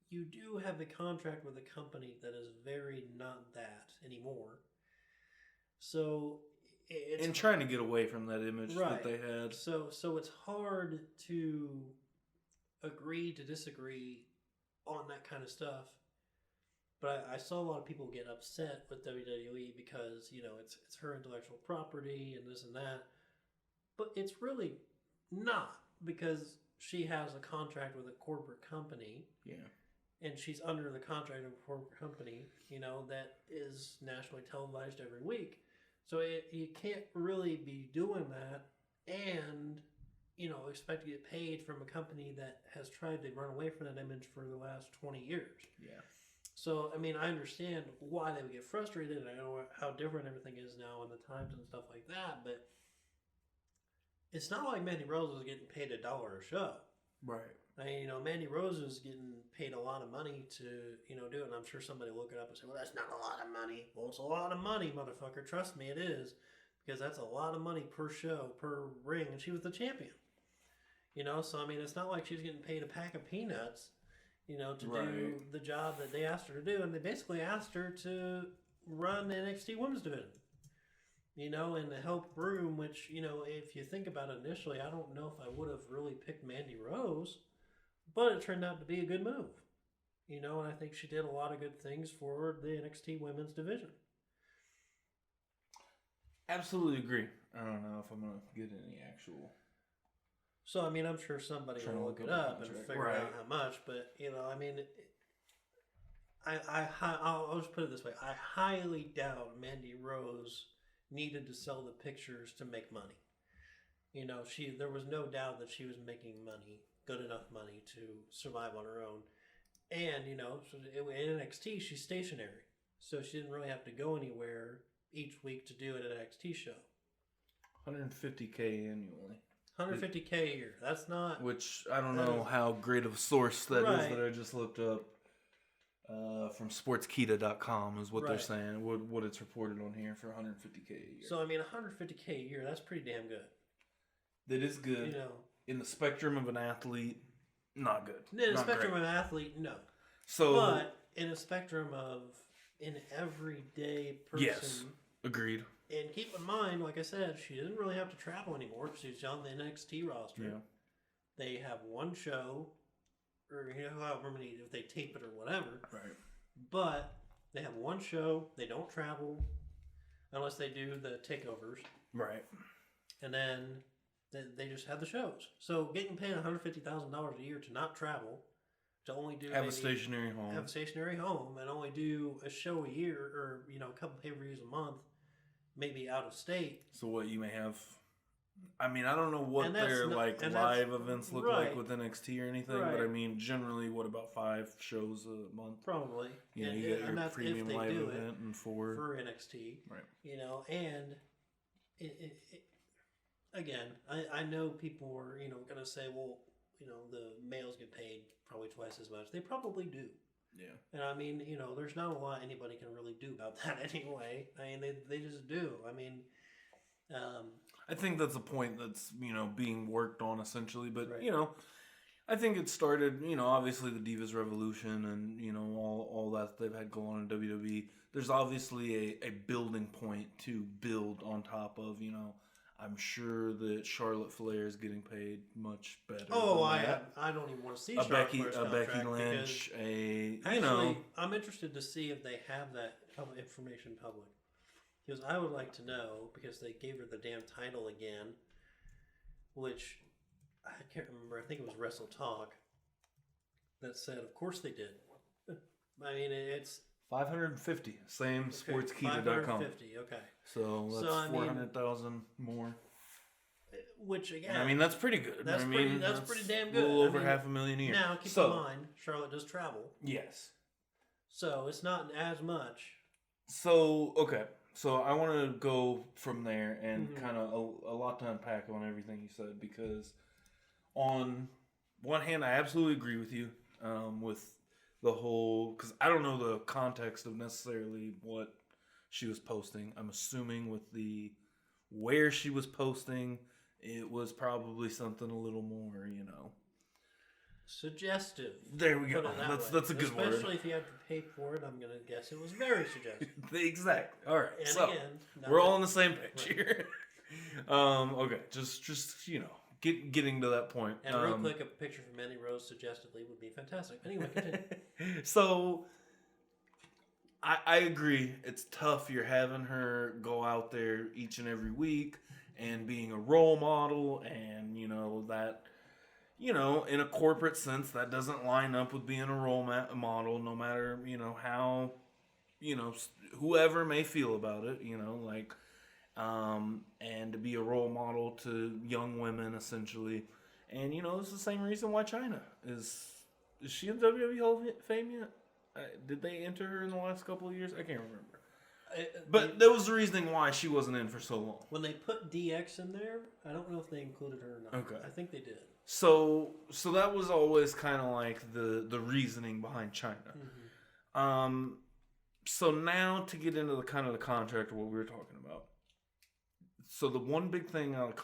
you do have a contract with a company that is very not that anymore. So it's trying to get away from that image that they had. So it's hard to agree to disagree on that kind of stuff. But I saw a lot of people get upset with WWE because, it's her intellectual property and this and that. But it's really not, because she has a contract with a corporate company. Yeah. And she's under the contract of a corporate company, that is nationally televised every week. So you can't really be doing that and, expect to get paid from a company that has tried to run away from that image for the last 20 years. Yeah. So, I mean, I understand why they would get frustrated, and I know how different everything is now in the times and stuff like that, but it's not like Mandy Rose was getting paid $1 a show. Right. I mean, Mandy Rose is getting paid a lot of money to, do it, and I'm sure somebody will look it up and say, well, that's not a lot of money. Well, it's a lot of money, motherfucker. Trust me, it is, because that's a lot of money per show, per ring, and she was the champion. So, I mean, it's not like she's getting paid a pack of peanuts, to do the job that they asked her to do, and they basically asked her to run the NXT Women's Division. In the help room, which, if you think about it initially, I don't know if I would have really picked Mandy Rose, but it turned out to be a good move. And I think she did a lot of good things for the NXT Women's Division. Absolutely agree. I don't know if I'm going to get any actual... So, I mean, I'm sure somebody will look it up and figure out how much, but, I mean... I'll just put it this way. I highly doubt Mandy Rose needed to sell the pictures to make money. There was no doubt that she was making money, good enough money to survive on her own. And, in NXT, she's stationary. So she didn't really have to go anywhere each week to do an NXT show. $150K annually. 150K a year. That's not... Which, I don't know how great of a source that is that I just looked up. From sportskita.com is what they're saying. What it's reported on here for 150K a year. So, I mean, 150K a year, that's pretty damn good. That is good. You know, in the spectrum of an athlete, not good. In the spectrum of an athlete, no. So, but in a spectrum of an everyday person. Yes, agreed. And keep in mind, like I said, she didn't really have to travel anymore because she's on the NXT roster. Yeah. They have one show, or however many, if they tape it or whatever. Right. But they have one show. They don't travel unless they do the takeovers. Right. And then they just have the shows. So getting paid $150,000 a year to not travel, to only do a stationary home, and only do a show a year, or a couple pay-per-views a month, maybe out of state. So what you may have. I mean, I don't know what their live events look like with NXT or anything, but I mean, generally, what about 5 shows a month? Probably. You get your premium live event and 4 for NXT. Right. And again, I know people are going to say, well, the males get paid probably twice as much. They probably do. Yeah. And I mean, there's not a lot anybody can really do about that anyway. I mean, they just do. I mean. I think that's a point that's, being worked on essentially. But, I think it started, obviously the Divas Revolution and, all that they've had going on in WWE. There's obviously a building point to build on top of, I'm sure that Charlotte Flair is getting paid much better. Oh, I don't even want to see Charlotte Flair's contract. Becky Lynch, I'm interested to see if they have that information public. Because I would like to know, because they gave her the damn title again, which I can't remember. I think it was Wrestle Talk that said, of course they did. I mean, it's 550. Same sportskita.com. 550. Okay. So that's 400,000 more. Which again, I mean, that's pretty good. That's pretty damn good. A little over $500,000 a year. Now, keep in mind, Charlotte does travel. Yes. So it's not as much. So okay. So I want to go from there and kind of a lot to unpack on everything you said, because on one hand, I absolutely agree with you with the whole, because I don't know the context of necessarily what she was posting. I'm assuming with the where she was posting, it was probably something a little more, suggestive. There we go. That's a good word. Especially if you have to pay for it, I'm going to guess it was very suggestive. Exactly. All right. And so again, we're all on the same page here. Okay. Just getting to that point. And real quick, a picture from Mandy Rose suggestively would be fantastic. Anyway, continue. So I agree. It's tough. You're having her go out there each and every week and being a role model, and that. In a corporate sense, that doesn't line up with being a role model, no matter, how, whoever may feel about it, and to be a role model to young women, essentially. And, it's the same reason why Chyna is she in WWE Hall of Fame yet? Did they enter her in the last couple of years? I can't remember. But that was the reasoning why she wasn't in for so long. When they put DX in there, I don't know if they included her or not. Okay. I think they did. So that was always kind of like the reasoning behind Chyna. Mm-hmm. So now to get into the kind of the contract of what we were talking about. So the one big thing out of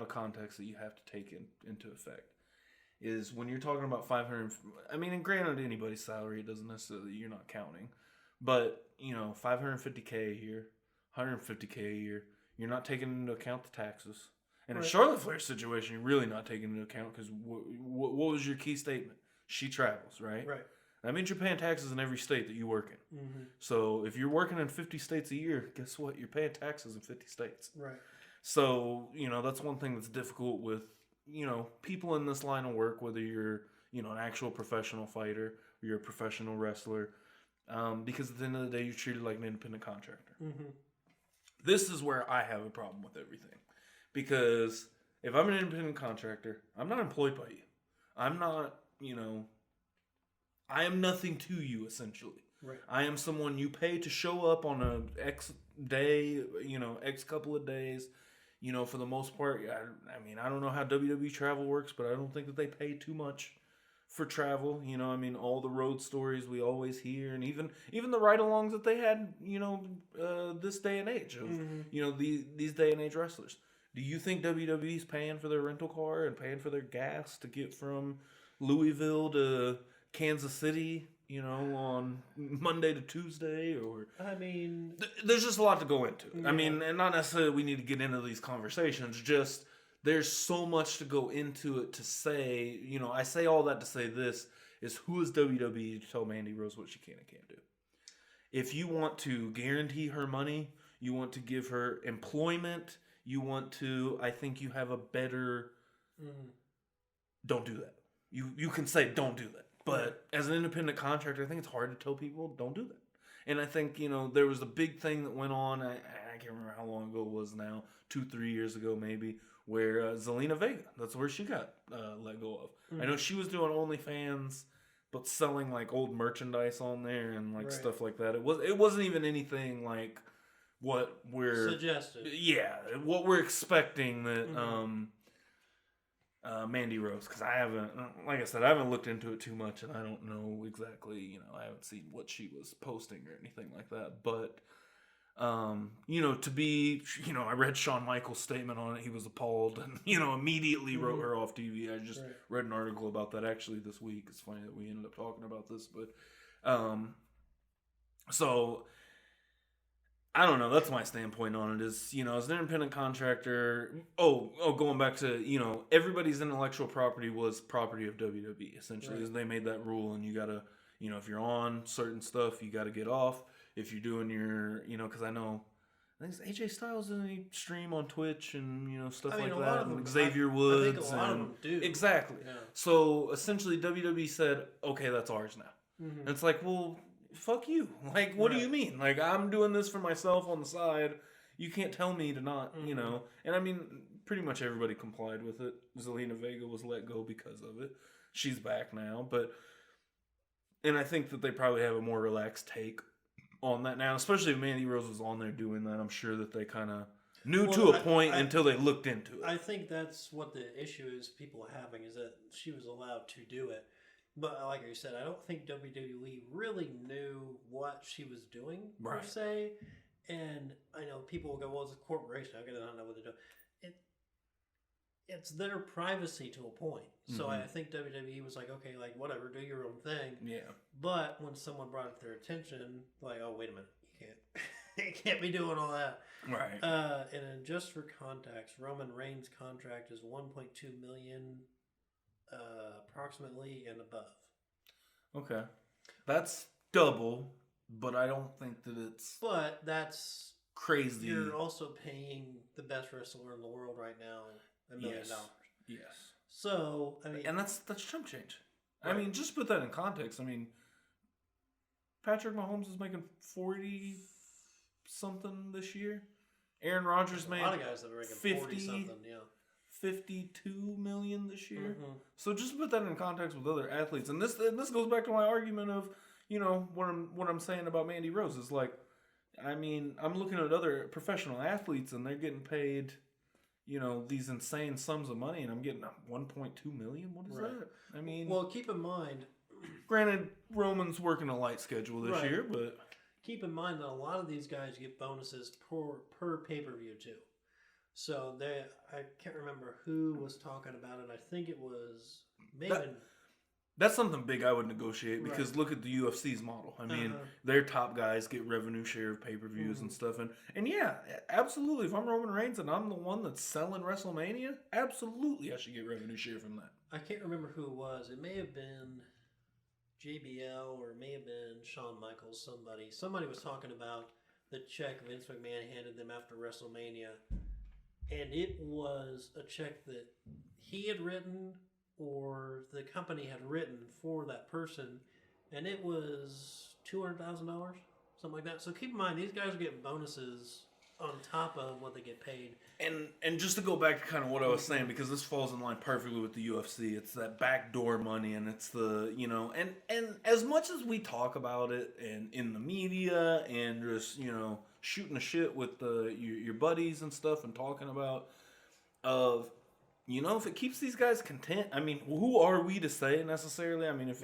context that you have to take into effect is when you're talking about 500. I mean, and granted, anybody's salary, it doesn't necessarily, you're not counting, but 550K a year, 150K a year. You're not taking into account the taxes. And in Charlotte Flair's situation, you're really not taking into account, because what was your key statement? She travels, right? Right. That means you're paying taxes in every state that you work in. Mm-hmm. So if you're working in 50 states a year, guess what? You're paying taxes in 50 states. Right. So, that's one thing that's difficult with, people in this line of work, whether you're, an actual professional fighter or you're a professional wrestler, because at the end of the day, you're treated like an independent contractor. Mm-hmm. This is where I have a problem with everything. Because if I'm an independent contractor, I'm not employed by you. I'm not, I am nothing to you, essentially. Right. I am someone you pay to show up on a X day, X couple of days. For the most part, I mean, I don't know how WWE travel works, but I don't think that they pay too much for travel. I mean, all the road stories we always hear, and even the ride-alongs that they had, this day and age of, these day and age wrestlers. Do you think WWE's paying for their rental car and paying for their gas to get from Louisville to Kansas City, on Monday to Tuesday? Or I mean, there's just a lot to go into. Yeah. I mean, and not necessarily we need to get into these conversations. Just there's so much to go into it to say. I say all that to say this is, who is WWE to tell Mandy Rose what she can and can't do? If you want to guarantee her money, you want to give her employment, I think you have a better. Don't do that. You can say don't do that. But as an independent contractor, I think it's hard to tell people don't do that. And I think, there was a big thing that went on, I can't remember how long ago it was now, 2-3 years ago maybe, where Zelina Vega, that's where she got let go of. I know she was doing OnlyFans, but selling like old merchandise on there and like stuff like that. It wasn't even anything like what we're... suggested. Yeah, what we're expecting that... Mandy Rose, because I haven't looked into it too much, and I don't know exactly, I haven't seen what she was posting or anything like that, but, to be, I read Shawn Michaels' statement on it, he was appalled, and, immediately wrote her off TV. I just read an article about that actually this week. It's funny that we ended up talking about this, but, so... I don't know. That's my standpoint on it is, as an independent contractor, going back to, everybody's intellectual property was property of WWE, essentially. They made that rule, and you got to, if you're on certain stuff, you got to get off. If you're doing your, because I think it's AJ Styles in a stream on Twitch and, stuff like that. And Xavier Woods. I think a lot of them do. Exactly. Yeah. So, essentially, WWE said, okay, that's ours now. And it's like, well... fuck you. Like, what do you mean? Like, I'm doing this for myself on the side. You can't tell me to not, And I mean, pretty much everybody complied with it. Zelina Vega was let go because of it. She's back now. And I think that they probably have a more relaxed take on that now. Especially if Mandy Rose was on there doing that. I'm sure that they kind of knew to a point until they looked into it. I think that's what the issue is people are having, is that she was allowed to do it. But like I said, I don't think WWE really knew what she was doing, per se. And I know people will go, well, it's a corporation. How can they not know what they're doing? It's their privacy to a point. So I think WWE was like, okay, like, whatever, do your own thing. Yeah. But when someone brought it to their attention, like, oh, wait a minute, you can't be doing all that. Right. And then just for context, Roman Reigns' contract is $1.2 million approximately and above. Okay. That's double, but I don't think that it's... But that's... crazy. You're also paying the best wrestler in the world right now $1 million. Yes. So, I mean... And that's chump change. Right. I mean, just put that in context. I mean, Patrick Mahomes is making 40-something this year. Aaron Rodgers made... a lot of guys that are making 40-something, yeah. $52 million this year. So just put that in context with other athletes, and this goes back to my argument of what I'm saying about Mandy Rose is like, I mean, I'm looking at other professional athletes and they're getting paid, these insane sums of money, and I'm getting $1.2 million. What is that? I mean, well, keep in mind, granted, Roman's working a light schedule this year, but keep in mind that a lot of these guys get bonuses per pay-per-view too. So I can't remember who was talking about it. I think it was Maven. That's something big I would negotiate because look at the UFC's model. I mean, their top guys get revenue share of pay-per-views and stuff. And yeah, absolutely. If I'm Roman Reigns and I'm the one that's selling WrestleMania, absolutely I should get revenue share from that. I can't remember who it was. It may have been JBL or it may have been Shawn Michaels, somebody. Somebody was talking about the check Vince McMahon handed them after WrestleMania. And it was a check that he had written or the company had written for that person. And it was $200,000, something like that. So keep in mind, these guys are getting bonuses on top of what they get paid. And just to go back to kind of what I was saying, because this falls in line perfectly with the UFC, it's that backdoor money, and it's the, you know, and as much as we talk about it and in the media and just, you know, shooting the shit with your buddies and stuff and talking about of, you know, if it keeps these guys content, I mean, who are we to say necessarily? I mean, if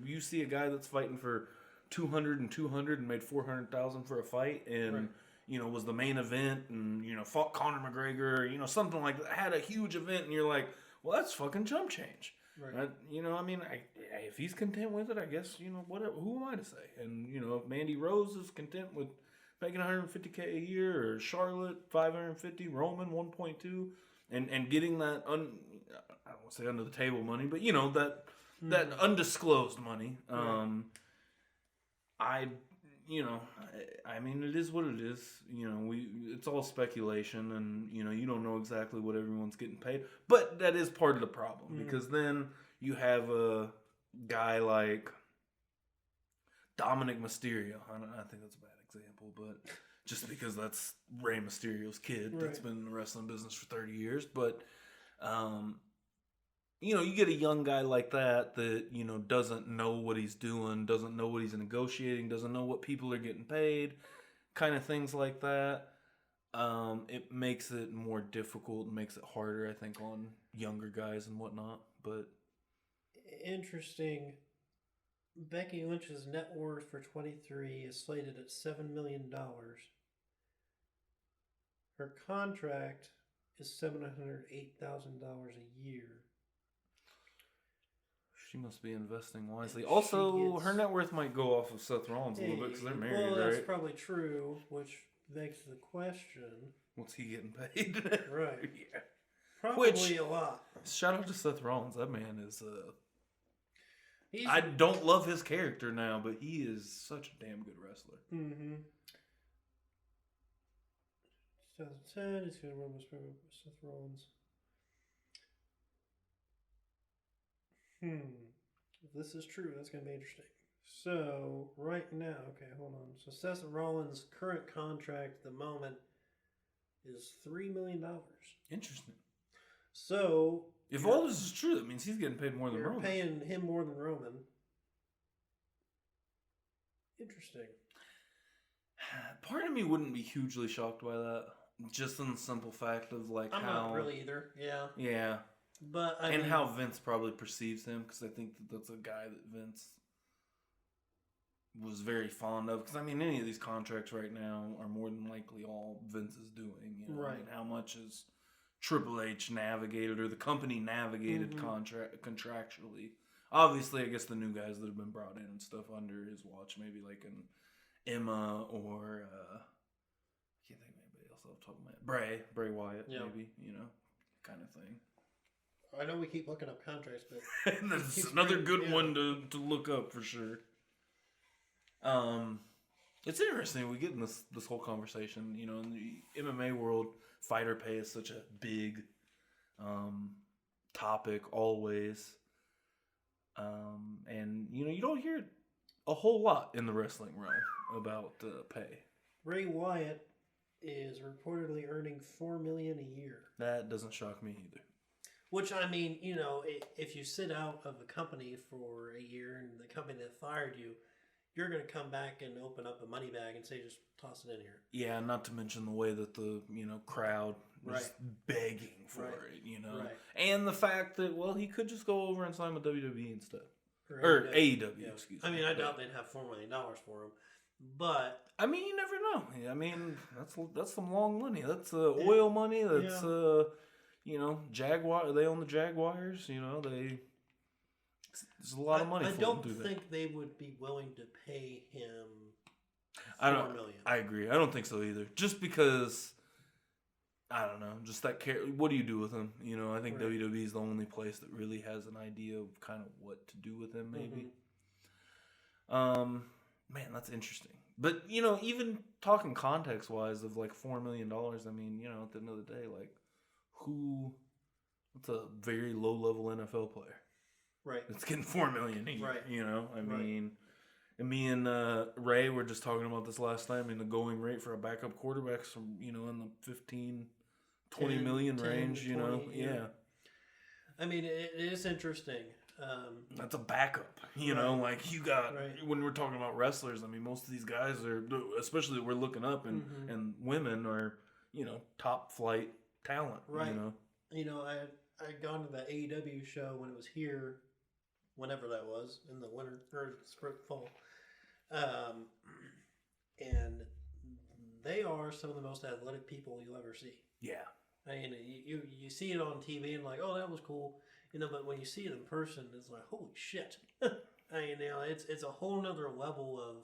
you see a guy that's fighting for 200 and made 400,000 for a fight and you know, was the main event and, you know, fought Conor McGregor, or, you know, something like that, had a huge event, and you're like, well, that's fucking chump change. Right. You know, I mean, if he's content with it, I guess, you know, whatever, who am I to say? And, you know, if Mandy Rose is content with making $150K a year, or Charlotte, $550, Roman, 1.2, and getting that, I don't want to say under the table money, but, you know, that undisclosed money, you know, I mean, it is what it is. You know, it's all speculation, and, you know, you don't know exactly what everyone's getting paid. But that is part of the problem, because then you have a guy like Dominic Mysterio. I think that's a bad example, but just because that's Rey Mysterio's kid that's been in the wrestling business for 30 years. But, you know, you get a young guy like that, you know, doesn't know what he's doing, doesn't know what he's negotiating, doesn't know what people are getting paid, kind of things like that. It makes it more difficult, makes it harder, I think, on younger guys and whatnot. But interesting. Becky Lynch's net worth for 23 is slated at $7 million. Her contract is $708,000 a year. She must be investing wisely. Also, her net worth might go off of Seth Rollins a little bit because they're married, well, right? that's probably true, which begs the question. What's he getting paid? Right. Yeah. Probably a lot. Shout out to Seth Rollins. That man is... I don't love his character now, but he is such a damn good wrestler. 2010, he's going to run with Seth Rollins. If this is true, that's going to be interesting. So, right now, okay, hold on. So, Seth Rollins' current contract at the moment is $3 million. Interesting. So, if all this is true, that means he's getting paid more than Roman. You're paying him more than Roman. Interesting. Part of me wouldn't be hugely shocked by that. Just in the simple fact of, like, I'm how... not really either, yeah. Yeah. But I mean, mean, how Vince probably perceives him, because I think that's a guy that Vince was very fond of. Because, I mean, any of these contracts right now are more than likely all Vince is doing. You know? Right. I mean, how much is Triple H navigated, or the company navigated contractually? Obviously, I guess the new guys that have been brought in and stuff under his watch, maybe like an Emma or I can't think of anybody else off the top of my head. Bray Wyatt, maybe, you know, kind of thing. I know we keep looking up contracts, but that's another good one to look up for sure. It's interesting we get in this whole conversation. You know, in the MMA world, fighter pay is such a big topic always, and you know, you don't hear a whole lot in the wrestling realm about pay. Bray Wyatt is reportedly earning $4 million a year. That doesn't shock me either. Which, I mean, you know, if you sit out of a company for a year and the company that fired you, you're going to come back and open up a money bag and say, just toss it in here. Yeah, not to mention the way that the, you know, crowd was begging for it, you know. Right. And the fact that, well, he could just go over and sign with WWE instead. Or AEW, excuse me. I mean, I doubt they'd have $4 million for him. But I mean, you never know. I mean, that's some long money. That's oil money. That's you know, Jaguar. They own the Jaguars. You know, there's a lot of money. I don't think they would be willing to pay him $4 million. I agree. I don't think so either. Just because I don't know. Just that what do you do with him? You know, I think WWE is the only place that really has an idea of kind of what to do with him. Maybe. Man, that's interesting. But, you know, even talking context-wise of, like, $4 million, I mean, you know, at the end of the day, like, what's a very low-level NFL player? Right. That's getting $4 million a year, you know? I mean, And me and Ray were just talking about this last time. I mean, the going rate for a backup quarterback's from, in the 15, 20 million 10 range, to 20, Yeah. I mean, it is interesting. That's a backup, like you got, when we're talking about wrestlers, I mean, most of these guys are, especially that we're looking up, and women are, top flight talent, right. I had gone to the AEW show when it was here, whenever that was, in the winter, or spring, fall. And they are some of the most athletic people you'll ever see. Yeah. I mean, you see it on TV and like, oh, that was cool. But when you see it in person, it's like, holy shit. I mean, it's a whole nother level of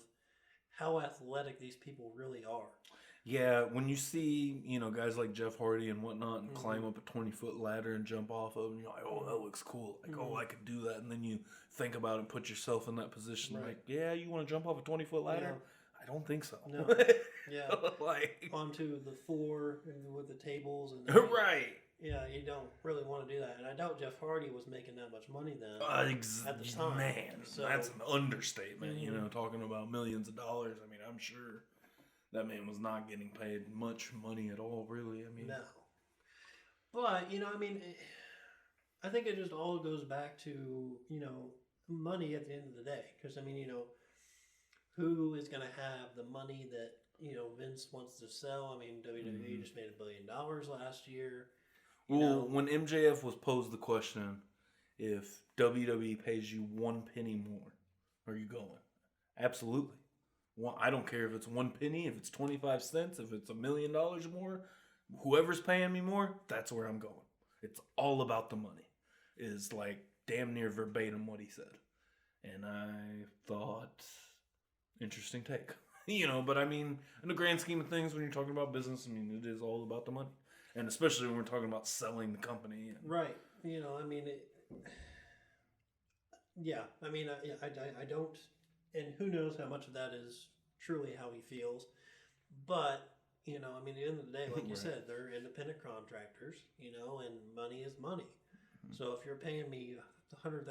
how athletic these people really are. Yeah, when you see, guys like Jeff Hardy and whatnot and climb up a 20-foot ladder and jump off of, and you're like, oh, that looks cool. Like, oh, I could do that. And then you think about it and put yourself in that position. Right. Like, yeah, you want to jump off a 20-foot ladder? Yeah. I don't think so. No. Yeah. Like, onto the floor and with the tables. And right. Yeah, you don't really want to do that. And I doubt Jeff Hardy was making that much money then at the time. Man, that's an understatement, talking about millions of dollars. I mean, I'm sure that man was not getting paid much money at all, really. I mean, no. But, I think it just all goes back to, money at the end of the day. Because, who is going to have the money that, Vince wants to sell? I mean, WWE just made $1 billion last year. Well, when MJF was posed the question, if WWE pays you 1 penny more, are you going? Absolutely. Well, I don't care if it's 1 penny, if it's 25 cents, if it's $1 million more. Whoever's paying me more, that's where I'm going. It's all about the money. Is like damn near verbatim what he said. And I thought, interesting take. But I mean, in the grand scheme of things, when you're talking about business, I mean, it is all about the money. And especially when we're talking about selling the company. Right. I don't, and who knows how much of that is truly how he feels. But, at the end of the day, like you said, they're independent contractors, and money is money. Mm-hmm. So if you're paying me $100,000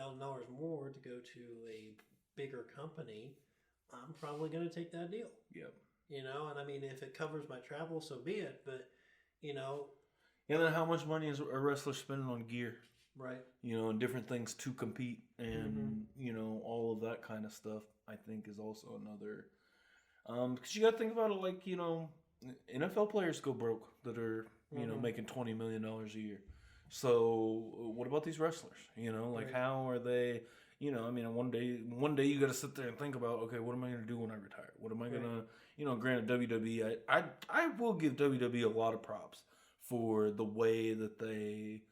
more to go to a bigger company, I'm probably going to take that deal. Yep. And I mean, if it covers my travel, so be it. But, And then how much money is a wrestler spending on gear? Right. And different things to compete and, all of that kind of stuff, I think is also another. Because you got to think about it like, NFL players go broke that are, making $20 million a year. So what about these wrestlers? How are they, one day you got to sit there and think about, okay, what am I going to do when I retire? What am I going to, granted WWE, I will give WWE a lot of props for the way that they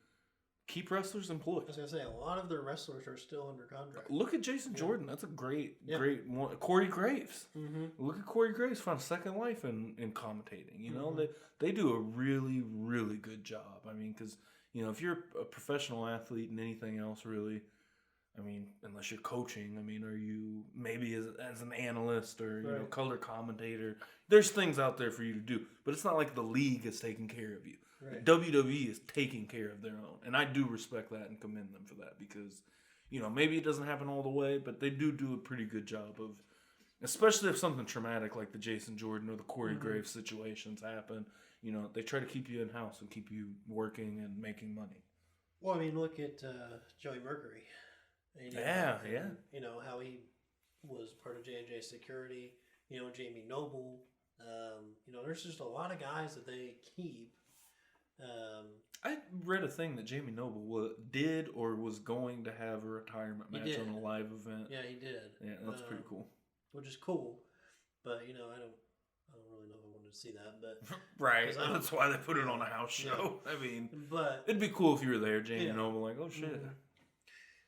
keep wrestlers employed. I was going to say, a lot of their wrestlers are still under contract. Look at Jason Jordan. That's a great one. Corey Graves. Mm-hmm. Look at Corey Graves found a second life in commentating. They do a really, really good job. I mean, because, if you're a professional athlete and anything else, really, I mean, unless you're coaching, I mean, are you maybe as an analyst or, color commentator? There's things out there for you to do, but it's not like the league is taking care of you. Right. WWE is taking care of their own. And I do respect that and commend them for that because, maybe it doesn't happen all the way, but they do a pretty good job of, especially if something traumatic like the Jason Jordan or the Corey Graves situations happen, they try to keep you in-house and keep you working and making money. Well, I mean, look at Joey Mercury. And, how he was part of J&J Security, Jamie Noble. There's just a lot of guys that they keep. I read a thing that Jamie Noble did or was going to have a retirement match on a live event. Yeah, he did. Yeah, that's pretty cool. Which is cool, but I don't really know if I wanted to see that. But right, that's why they put it on a house show. Yeah. I mean, but it'd be cool if you were there, Jamie Noble. Like, oh shit.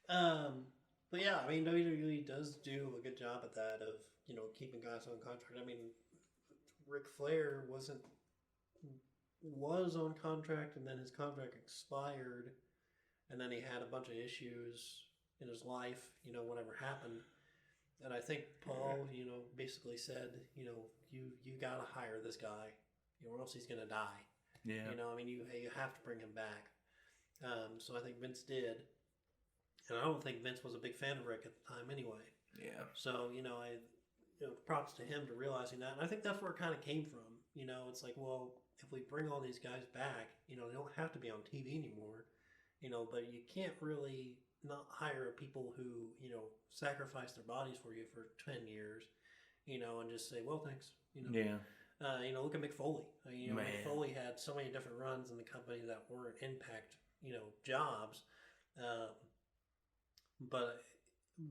But yeah, I mean, WWE does do a good job at that of keeping guys on contract. I mean, Ric Flair was on contract and then his contract expired and then he had a bunch of issues in his life, whatever happened. And I think Paul, basically said, you got to hire this guy or else he's going to die. Yeah. I mean, you have to bring him back. So I think Vince did. And I don't think Vince was a big fan of Rick at the time anyway. Yeah. So, props to him to realizing that. And I think that's where it kind of came from. It's like, well, if we bring all these guys back, they don't have to be on TV anymore, but you can't really not hire people who, sacrifice their bodies for you for 10 years, and just say, well, thanks. Yeah. Look at McFoley. Man. McFoley had so many different runs in the company that weren't impact, jobs. But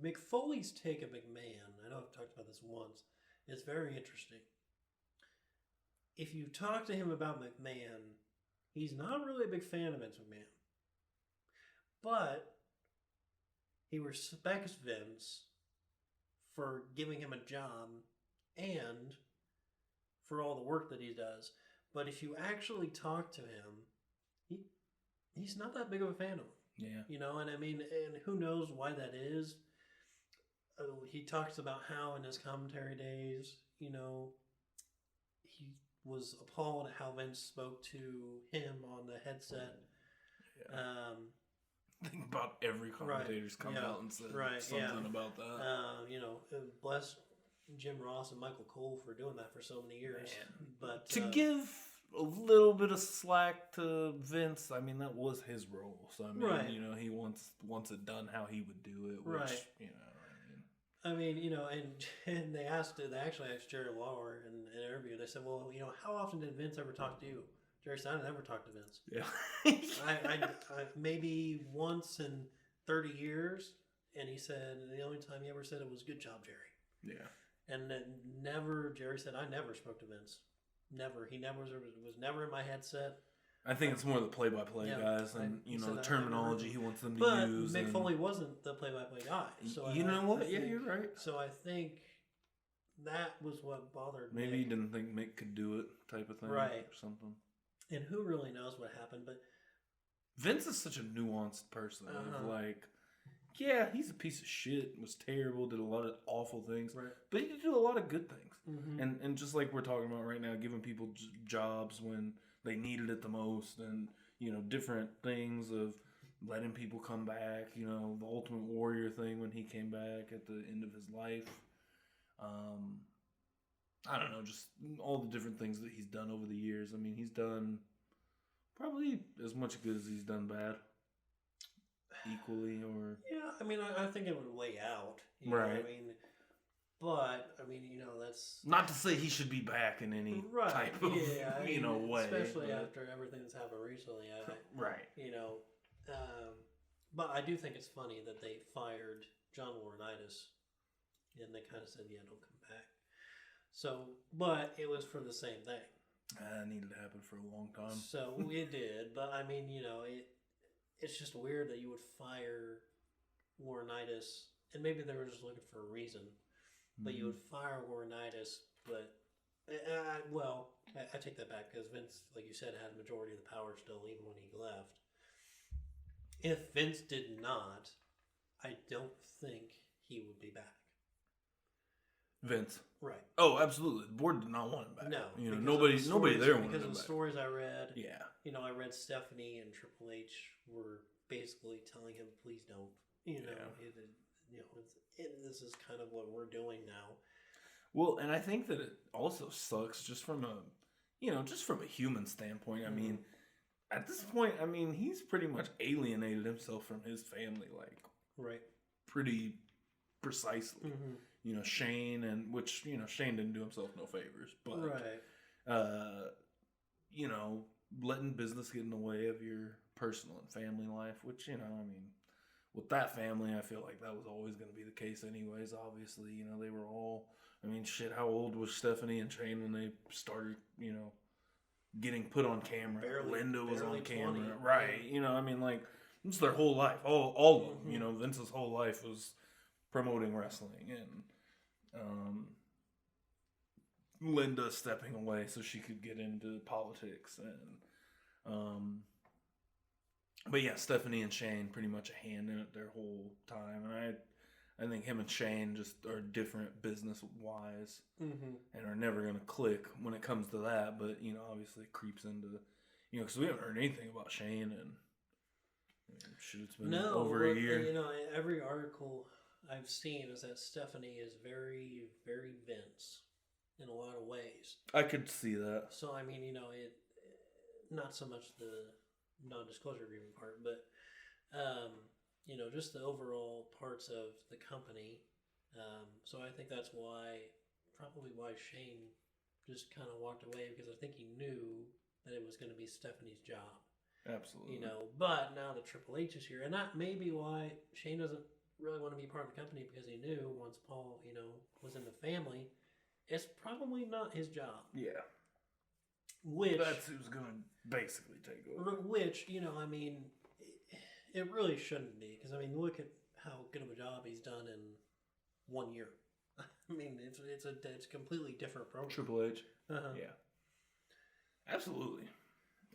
McFoley's take of McMahon, I know I've talked about this once, is very interesting. If you talk to him about McMahon, he's not really a big fan of Vince McMahon. But he respects Vince for giving him a job and for all the work that he does. But if you actually talk to him, he's not that big of a fan of him. Yeah. And who knows why that is. He talks about how in his commentary days, he was appalled at how Vince spoke to him on the headset. Yeah. Think about every commentator's come out and said something about that. Bless Jim Ross and Michael Cole for doing that for so many years. Man. But to give a little bit of slack to Vince, I mean, that was his role. So, I mean, he wants it done how he would do it, which, and they actually asked Jerry Lawler in an interview. They said, well, how often did Vince ever talk to you? Jerry said, I never talked to Vince. Yeah. I maybe once in 30 years. And he said, the only time he ever said it was, good job, Jerry. Yeah. And Jerry said, I never spoke to Vince. Never. He never was never in my headset. I think it's more the play-by-play guys and, the terminology he wants them to use. But Mick Foley wasn't the play-by-play guy. So you know what? Yeah, you're right. So I think that was what bothered Maybe Mick. he didn't think Mick could do it type of thing. Right. Or something. And who really knows what happened, but Vince is such a nuanced person. He's a piece of shit, was terrible, did a lot of awful things, but he did do a lot of good things. Mm-hmm. And just like we're talking about right now, giving people jobs when they needed it the most, and different things of letting people come back, the Ultimate Warrior thing when he came back at the end of his life. I don't know, just all the different things that he's done over the years. I mean, he's done probably as much good as he's done bad. Equally, or... Yeah, I think it would weigh out. Right. That's... Not to say he should be back in any type of, way. Especially after everything that's happened recently. Right. But I do think it's funny that they fired John Laurinaitis, and they kind of said, don't come back. So, but it was for the same thing. That needed to happen for a long time. So, it did, but it's just weird that you would fire Laurinaitis, and maybe they were just looking for a reason, but you would fire Laurinaitis, but, I take that back, because Vince, like you said, had a majority of the power still, even when he left. If Vince did not, I don't think he would be back. Vince. Right. Oh, absolutely. The board did not want him back. No. Nobody there wanted him back. Because of the stories I read. Yeah. I read Stephanie and Triple H were basically telling him, please don't. This is kind of what we're doing now. Well, and I think that it also sucks just from a human standpoint. I mean, at this point, he's pretty much alienated himself from his family, pretty precisely. Mm-hmm. Shane, and which, Shane didn't do himself no favors, but, letting business get in the way of your personal and family life, which, with that family, I feel like that was always going to be the case anyways. Obviously, they were all, how old was Stephanie and Shane when they started, getting put on camera? Linda was on camera. 20. Right. It's their whole life. All of them, Vince's whole life was promoting wrestling, and Linda stepping away so she could get into politics, and but yeah, Stephanie and Shane pretty much a hand in it their whole time, and I think him and Shane just are different business wise, and are never gonna click when it comes to that. But obviously it creeps into because we haven't heard anything about Shane, and it's been over a year. Every article I've seen is that Stephanie is very, very Vince in a lot of ways. I could see that. So I mean, it not so much the non-disclosure agreement part, but just the overall parts of the company. So I think that's probably why Shane just kind of walked away, because I think he knew that it was going to be Stephanie's job. Absolutely. But now that Triple H is here, and that may be why Shane doesn't really want to be part of the company, because he knew once Paul, was in the family, it's probably not his job. Yeah. Which that's who's going to basically take over. Which, it really shouldn't be, because look at how good of a job he's done in 1 year. I mean, it's a completely different program. Triple H. Uh-huh. Yeah. Absolutely.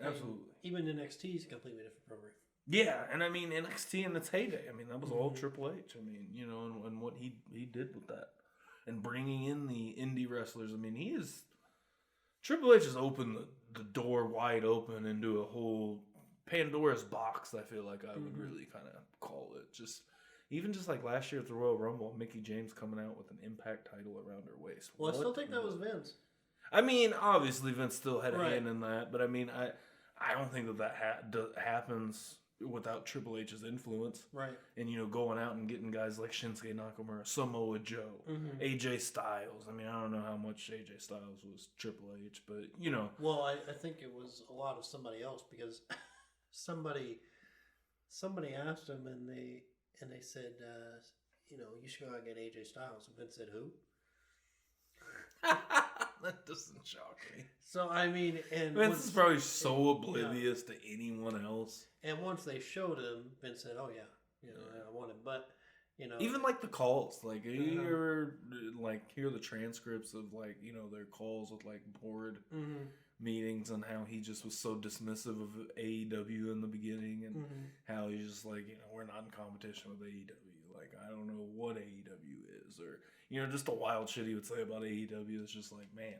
Absolutely. Even NXT is a completely different program. Yeah, and I mean NXT in its heyday. I mean, that was all Triple H. I mean, and what he did with that, and bringing in the indie wrestlers. I mean, Triple H has opened the door wide open into a whole Pandora's box. I feel like I would really kind of call it. Even like last year at the Royal Rumble, Mickie James coming out with an Impact title around her waist. Well, I still think that was Vince. I mean, obviously Vince still had a Right. hand in that, but I mean, I don't think that happens without Triple H's influence. Right. And, going out and getting guys like Shinsuke Nakamura, Samoa Joe, AJ Styles. I mean, I don't know how much AJ Styles was Triple H, but, Well, I think it was a lot of somebody else, because somebody asked him, and they said, you should go out and get AJ Styles. And Vince said, who? That doesn't shock me. So, I mean, and Vince is probably so oblivious to anyone else. And once they showed him, Vince said, "Oh yeah, I want him." But even like the calls, like you ever hear the transcripts of their calls with board meetings, and how he just was so dismissive of AEW in the beginning, and how he's just we're not in competition with AEW. I don't know what AEW is, or just the wild shit he would say about AEW. It's just man,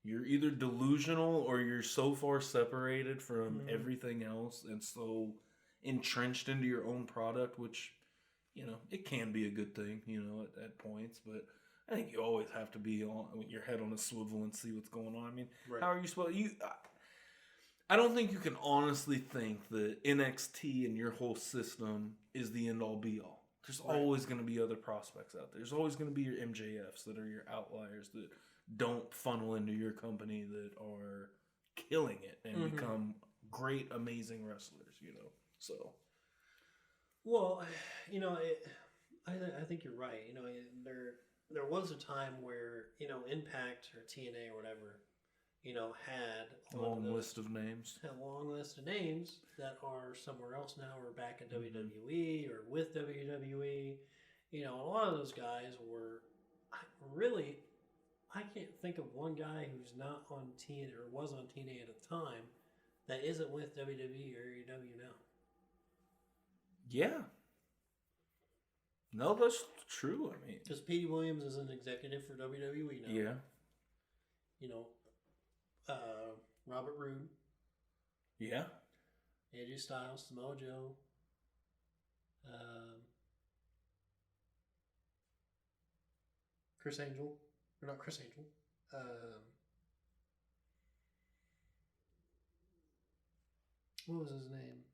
you're either delusional or you're so far separated from everything else and so entrenched into your own product, which, it can be a good thing, at points. But I think you always have to be on your head on a swivel and see what's going on. I mean, right. How are you supposed to... I don't think you can honestly think that NXT and your whole system is the end-all, be-all. There's always going to be other prospects out there. There's always going to be your MJFs that are your outliers that don't funnel into your company, that are killing it and become great, amazing wrestlers, So, well, I think you're right. There was a time where Impact or TNA or whatever, had a long list of names. Had a long list of names that are somewhere else now, or back in WWE or with WWE. A lot of those guys were really. I can't think of one guy who's not on TNA or was on TNA at a time that isn't with WWE or AEW now. Yeah. No, that's true. I mean, because Petey Williams is an executive for WWE now. Yeah. Robert Roode. Yeah. AJ Styles, Samoa Joe. Chris Angel. Or not Chris Angel. What was his name?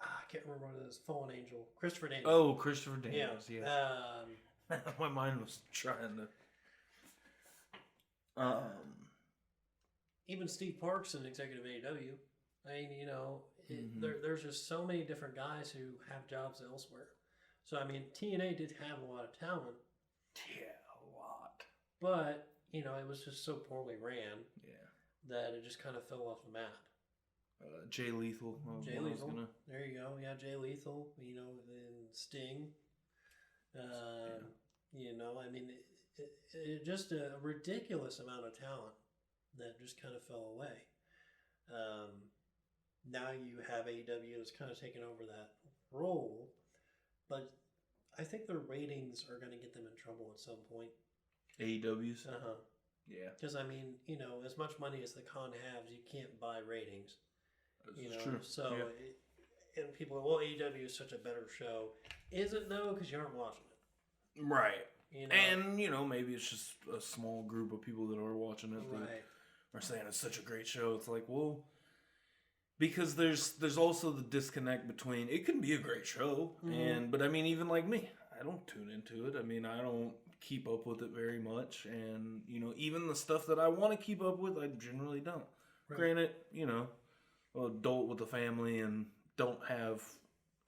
I can't remember what it is. Fallen Angel. Christopher Daniels. Oh, Christopher Daniels, yeah. My mind was trying to... Even Steve Parks, an executive AEW. I mean, there's just so many different guys who have jobs elsewhere. So, I mean, TNA did have a lot of talent. Yeah, a lot. But, it was just so poorly ran. Yeah. That it just kind of fell off the map. Jay Lethal. Jay Lethal. There you go. Yeah, Jay Lethal. And Sting. I mean, it just a ridiculous amount of talent that just kind of fell away. Now you have AEW that's kind of taken over that role, but I think their ratings are going to get them in trouble at some point. AEW's? Yeah. Because, I mean, as much money as the con has, you can't buy ratings. That's true. So, and people go, well, AEW is such a better show. Is it though? Because you aren't watching it. Right. You know? And, maybe it's just a small group of people that are watching it that Right. are saying it's such a great show. It's like, well, because there's also the disconnect between it can be a great show, but I mean, even like me, I don't tune into it. I mean, I don't keep up with it very much, and even the stuff that I want to keep up with, I generally don't. Right. Granted, adult with a family and don't have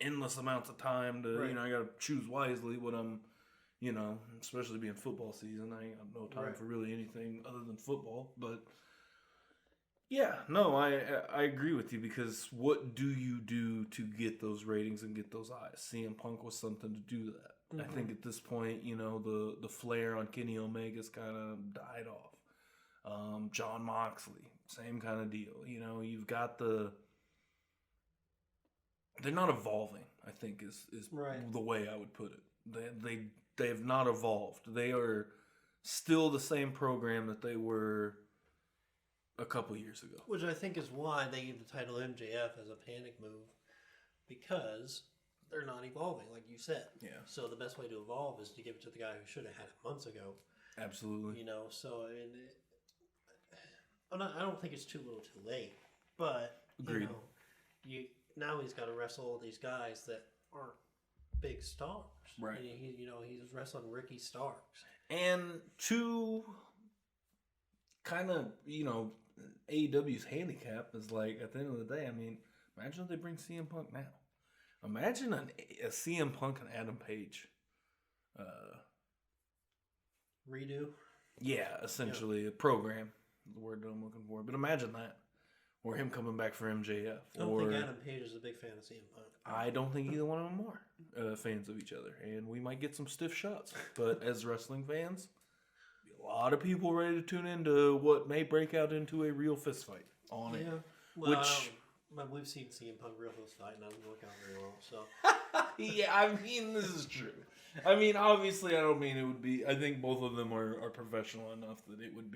endless amounts of time to, right. I got to choose wisely what I'm, especially being football season. I ain't got no time for really anything other than football, but. Yeah, no, I agree with you, because what do you do to get those ratings and get those eyes? CM Punk was something to do that. Mm-hmm. I think at this point, the flair on Kenny Omega's kind of died off. John Moxley, same kind of deal. You've got they're not evolving, I think is right. The way I would put it. They have not evolved. They are still the same program that they were a couple years ago. Which I think is why they gave the title MJF as a panic move, because they're not evolving, like you said. Yeah. So the best way to evolve is to give it to the guy who should have had it months ago. Absolutely. So I mean, I don't think it's too little too late, but agreed. Now he's got to wrestle these guys that aren't big stars. Right. And he's wrestling Ricky Starks. And to kind of, AEW's handicap is like, at the end of the day, I mean, imagine if they bring CM Punk now. Imagine a CM Punk and Adam Page redo. Yeah, essentially a program, the word that I'm looking for. But imagine that, or him coming back for MJF. I don't think Adam Page is a big fan of CM Punk. I don't think either one of them are fans of each other, and we might get some stiff shots. But as wrestling fans, a lot of people ready to tune into what may break out into a real fist fight on it. Well, we've seen CM Punk real fist fight, and that doesn't work out very well. So yeah, I mean, this is true. I mean, obviously, I don't mean it would be. I think both of them are professional enough that it wouldn't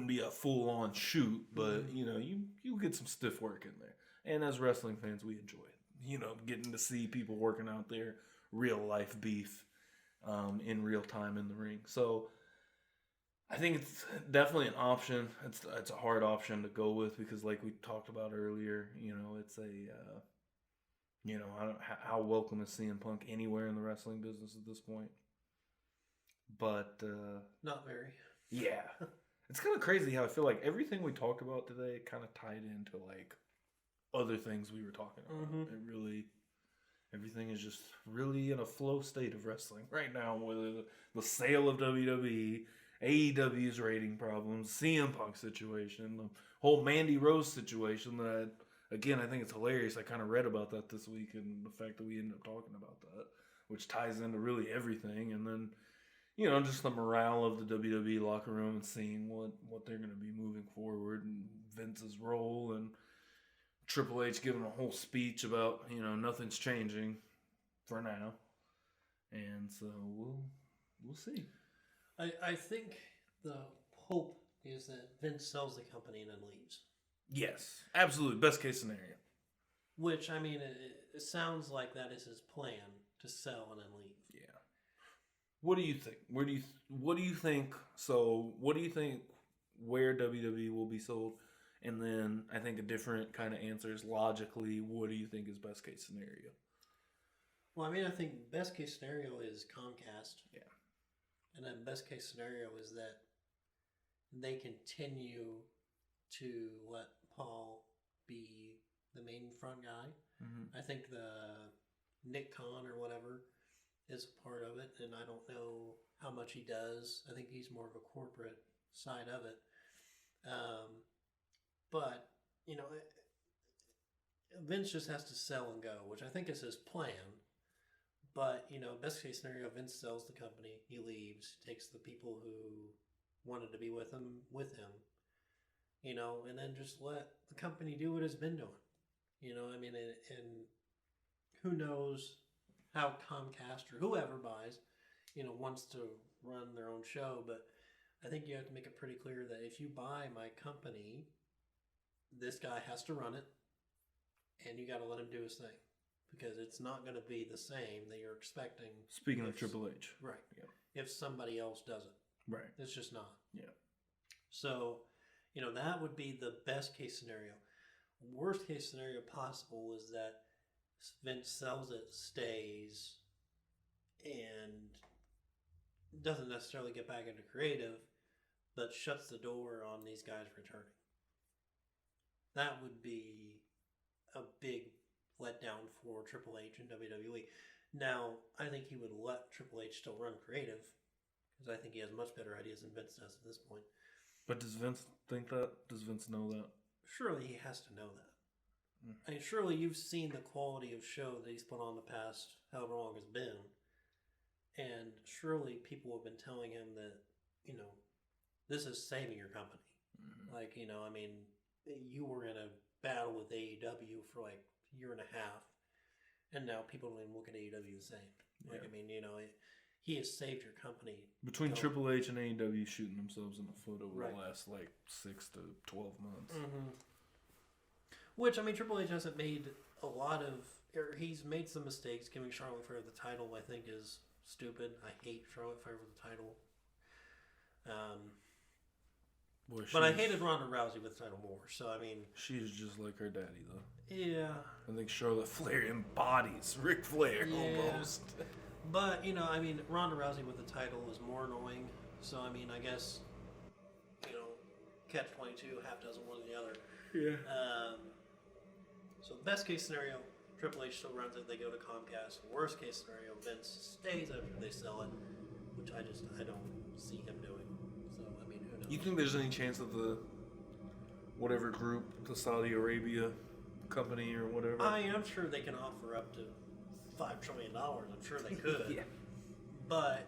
be a full on shoot, but you get some stiff work in there. And as wrestling fans, we enjoy it. Getting to see people working out their real life beef in real time in the ring. So I think it's definitely an option. It's a hard option to go with, because like we talked about earlier, it's a how welcome is CM Punk anywhere in the wrestling business at this point? But not very. Yeah. It's kind of crazy how I feel like everything we talked about today kind of tied into like other things we were talking about. Mm-hmm. It really, everything is just really in a flow state of wrestling right now. Whether the sale of WWE, AEW's rating problems, CM Punk situation, the whole Mandy Rose situation that, again, I think it's hilarious. I kind of read about that this week, and the fact that we ended up talking about that, which ties into really everything. And then, just the morale of the WWE locker room and seeing what they're going to be moving forward, and Vince's role, and Triple H giving a whole speech about, nothing's changing for now. And so we'll see. I think the hope is that Vince sells the company and then leaves. Yes, absolutely. Best case scenario. Which, I mean, it sounds like that is his plan, to sell and then leave. Yeah. What do you think? What do you think? So, what do you think where WWE will be sold? And then I think a different kind of answer is logically, what do you think is best case scenario? Well, I mean, I think best case scenario is Comcast. Yeah. And then best case scenario is that they continue to let Paul be the main front guy. Mm-hmm. I think the Nick Khan or whatever is a part of it, and I don't know how much he does. I think he's more of a corporate side of it. But, Vince just has to sell and go, which I think is his plan. But, best case scenario, Vince sells the company, he leaves, takes the people who wanted to be with him, and then just let the company do what it's been doing. I mean, and who knows how Comcast or whoever buys, wants to run their own show. But I think you have to make it pretty clear that if you buy my company, this guy has to run it, and you got to let him do his thing because it's not going to be the same that you're expecting. Speaking of Triple H. Right. Yeah. If somebody else does it. Right. It's just not. Yeah. So, that would be the best case scenario. Worst case scenario possible is that Vince sells it, stays, and doesn't necessarily get back into creative, but shuts the door on these guys returning. That would be a big letdown for Triple H and WWE. Now, I think he would let Triple H still run creative, because I think he has much better ideas than Vince does at this point. But does Vince think that? Does Vince know that? Surely he has to know that. I mean, surely you've seen the quality of show that he's put on the past however long it's been. And surely people have been telling him that, this is saving your company. Mm-hmm. Like, you were in a battle with AEW for like a year and a half. And now people don't even look at AEW the same. Like, he has saved your company. Between Triple H and AEW shooting themselves in the foot over the last, 6 to 12 months. Mm-hmm. Which, Triple H hasn't made a lot of... Or he's made some mistakes. Giving Charlotte Flair the title, I think, is stupid. I hate Charlotte Flair with the title. But I hated Ronda Rousey with the title more. So, she's just like her daddy, though. Yeah. I think Charlotte Flair embodies Ric Flair, almost. But, Ronda Rousey with the title is more annoying. So, I guess, catch 22, half dozen one or the other. Yeah. So, best case scenario, Triple H still runs it. They go to Comcast. Worst case scenario, Vince stays after they sell it, which I don't see him doing. So, who knows? You think there's any chance of the whatever group, the Saudi Arabia company or whatever? I'm sure they can offer up to $5 trillion. I'm sure they could. Yeah. But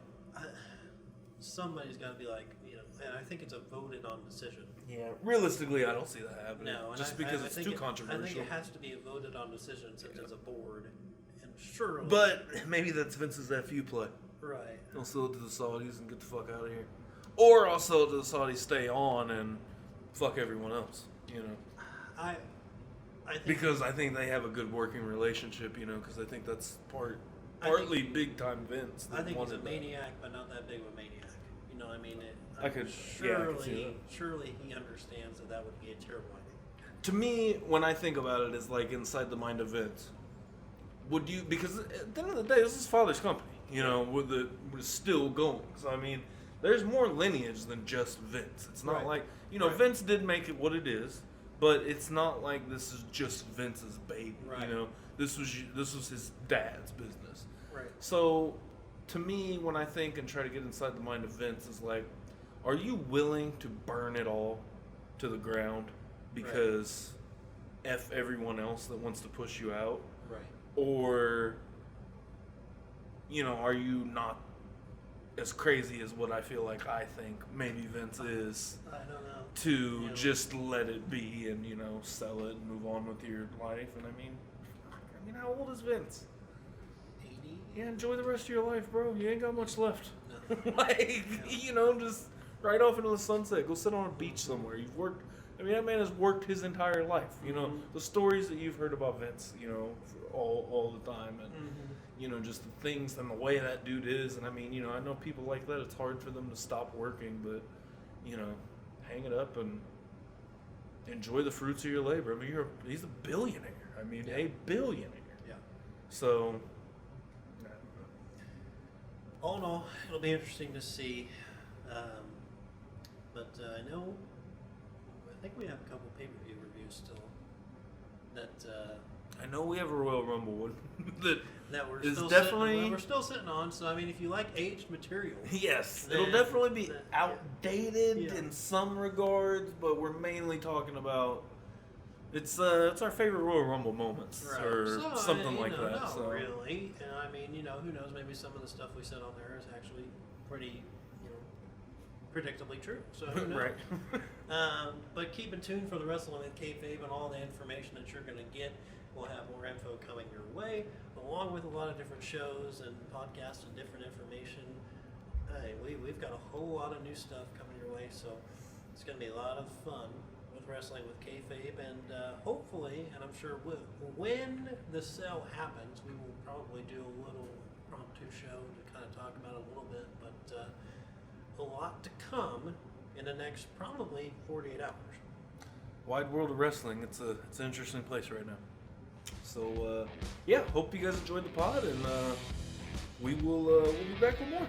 somebody's got to be like, and I think it's a voted on decision. Yeah. Realistically, I don't see that happening. No, just because it's too controversial. I think it has to be a voted on decision since it's a board. And surely. But maybe that's Vince's FU play. Right. He'll sell it to the Saudis and get the fuck out of here. Or I'll sell it to the Saudis, stay on, and fuck everyone else. I think because I think they have a good working relationship, because I think that's partly big time Vince. I think he's a maniac, but not that big of a maniac. Surely he understands that would be a terrible idea. To me, when I think about it, it's like inside the mind of Vince. Would you? Because at the end of the day, this is his father's company. With still going. So there's more lineage than just Vince. It's not like Vince did make it what it is, but it's not like this is just Vince's baby. Right. This was his dad's business. Right. So, to me, when I think and try to get inside the mind of Vince, is like, are you willing to burn it all to the ground because F everyone else that wants to push you out? Right. Or, are you not as crazy as what I feel like I think maybe Vince is? I don't know. To just let it be and, sell it and move on with your life. And how old is Vince? 80? Yeah, enjoy the rest of your life, bro. You ain't got much left. No. Just right off into the sunset. Go sit on a beach somewhere. You've worked. That man has worked his entire life. Mm-hmm. The stories that you've heard about Vince, for all the time. And, just the things and the way that dude is. And, I know people like that. It's hard for them to stop working. But, hang it up and enjoy the fruits of your labor. He's a billionaire. A billionaire. Yeah. So, all in all, it'll be interesting to see. But I think we have a couple pay-per-view reviews still. I know we have a Royal Rumble one that we're is still definitely we're still sitting on. So if you like aged material, yes, then, it'll definitely be outdated Yeah. in some regards, but we're mainly talking about it's our favorite Royal Rumble moments or something like that. Not so. really. Who knows? Maybe some of the stuff we said on there is actually pretty, predictably true. So who knows? Right. But keep in tune for the Wrestling with Kayfabe and all the information that you're going to get. We'll have more info coming your way, along with a lot of different shows and podcasts and different information. We've got a whole lot of new stuff coming your way, so it's going to be a lot of fun. with Wrestling with Kayfabe, and hopefully, and I'm sure when the sale happens, we will probably do a little impromptu show to kind of talk about it a little bit, but a lot to come in the next probably 48 hours. Wide world of wrestling. It's an interesting place right now. So yeah, hope you guys enjoyed the pod, and we'll be back with more.